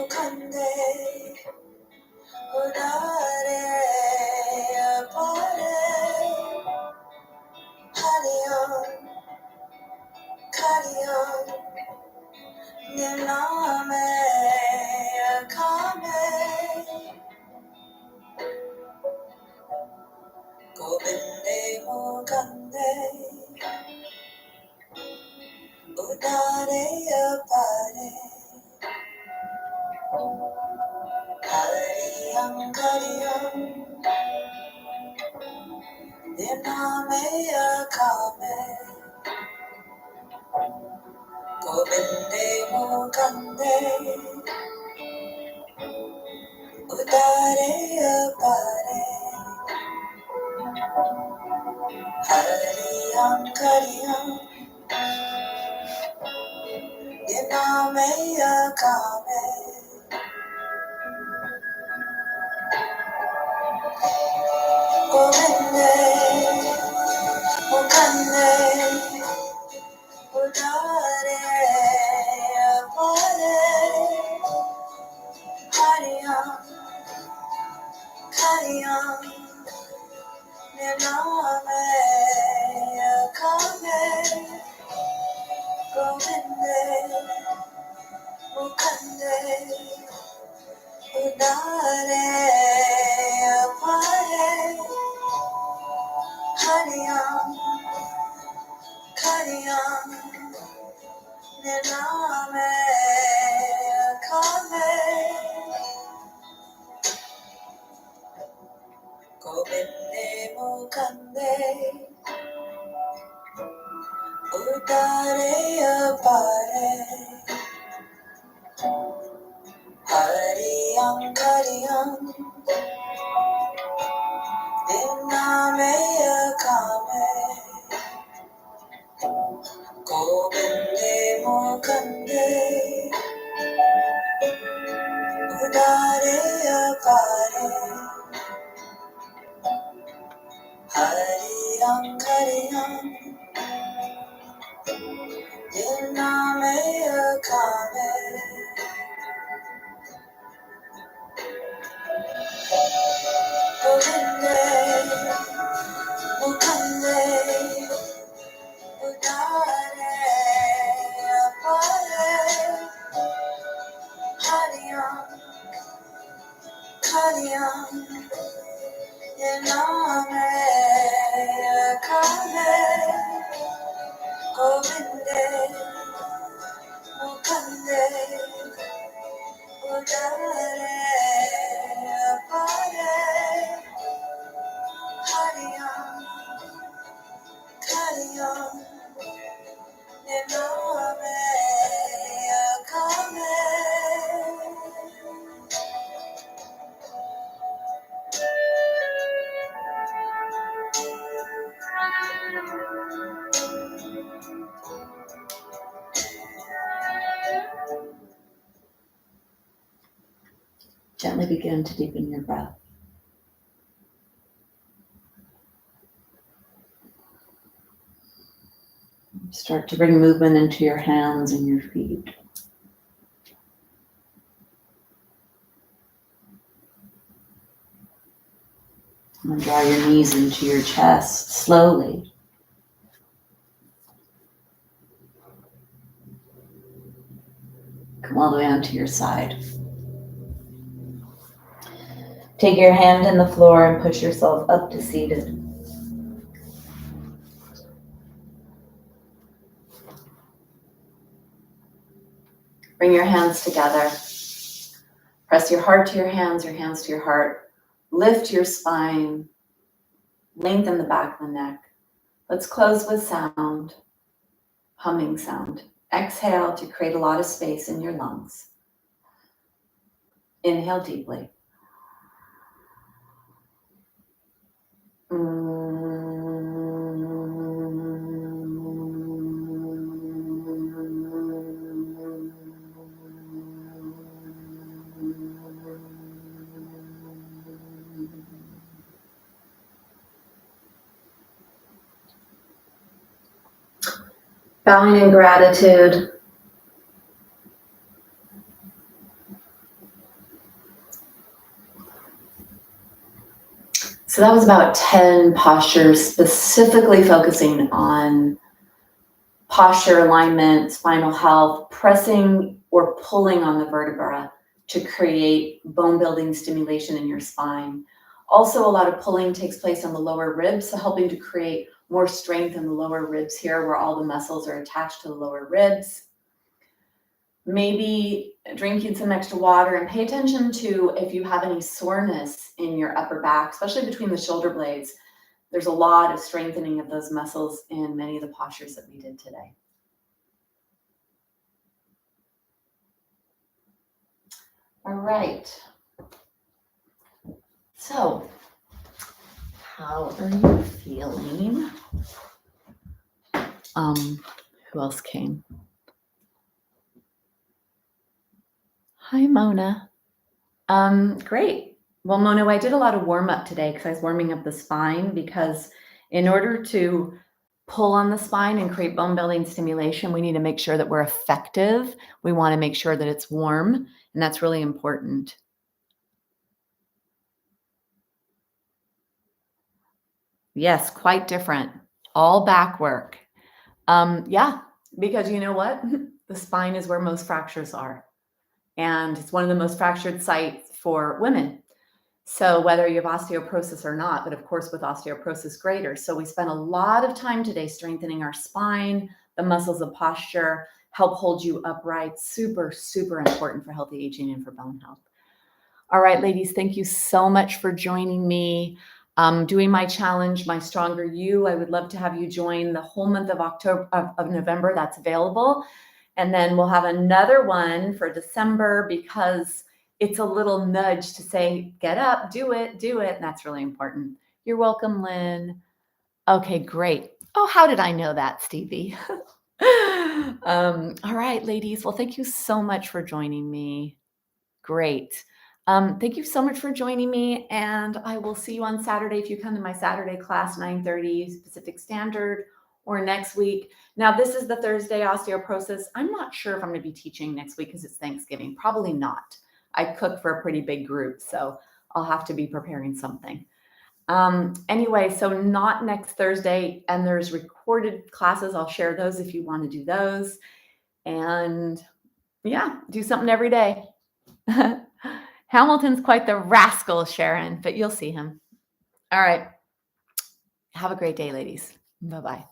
mukande udare apare hariam kariam nilame akame gobinde mukande udare apare hariam kariam nilame akame gobinde mukande udare apare Hariyam Kariyam Dinameya Kame Govinde Mukande Udare Apare Hariyam Kariyam Dinameya Kame Govinde Mukande Udare Apare Hariyam Kariyam Nilame Kame Govinde Mukande Udare Apare Hariyam Kariyam Nilame Kame Govinde Mukande Udare Apare Hariyam Kariyam Nilame Kame Govinde Mukande Udare Apare Hariyam Kariyam Nilame Kame Govinde Mukande Udare Apare Hariyam Kariyam Nilame Kame Gently begin to deepen your breath. Start to bring movement into your hands and your feet. And draw your knees into your chest slowly. Come all the way onto your side. Take your hand in the floor and push yourself up to seated. Bring your hands together. Press your heart to your hands to your heart. Lift your spine. Lengthen the back of the neck. Let's close with sound. Humming sound. Exhale to create a lot of space in your lungs. Inhale deeply. Bowing in gratitude So that was about 10 postures, specifically focusing on posture alignment, spinal health, pressing or pulling on the vertebra to create bone building stimulation in your spine. Also, a lot of pulling takes place on the lower ribs, so helping to create more strength in the lower ribs here where all the muscles are attached to the lower ribs. Maybe drinking some extra water, and pay attention to if you have any soreness in your upper back, especially between the shoulder blades. There's a lot of strengthening of those muscles in many of the postures that we did today. All right. So, how are you feeling? Who else came? Hi, Mona. Great. Well, Mona, I did a lot of warm up today because I was warming up the spine, because in order to pull on the spine and create bone building stimulation, we need to make sure that we're effective. We want to make sure that it's warm, and that's really important. Yes, quite different. All back work. Yeah, because you know what? The spine is where most fractures are. And it's one of the most fractured sites for women. So whether you have osteoporosis or not, but of course with osteoporosis greater. So we spent a lot of time today strengthening our spine, the muscles of posture, help hold you upright. Super, super important for healthy aging and for bone health. All right, ladies, thank you so much for joining me. Doing my challenge, My Stronger You. I would love to have you join the whole month of November. That's available. And then we'll have another one for December, because it's a little nudge to say, get up, do it, do it. And that's really important. You're welcome, Lynn. Okay, great. Oh, how did I know that, Stevie? All right, ladies. Well, thank you so much for joining me. Great. Thank you so much for joining me, and I will see you on Saturday if you come to my Saturday class, 9:30 Pacific Standard, or next week. Now, this is the Thursday osteoporosis. I'm not sure if I'm going to be teaching next week because it's Thanksgiving. Probably not. I cook for a pretty big group, so I'll have to be preparing something. Anyway, so not next Thursday, and there's recorded classes. I'll share those if you want to do those. And yeah, do something every day. Hamilton's quite the rascal, Sharon, but you'll see him. All right. Have a great day, ladies. Bye-bye.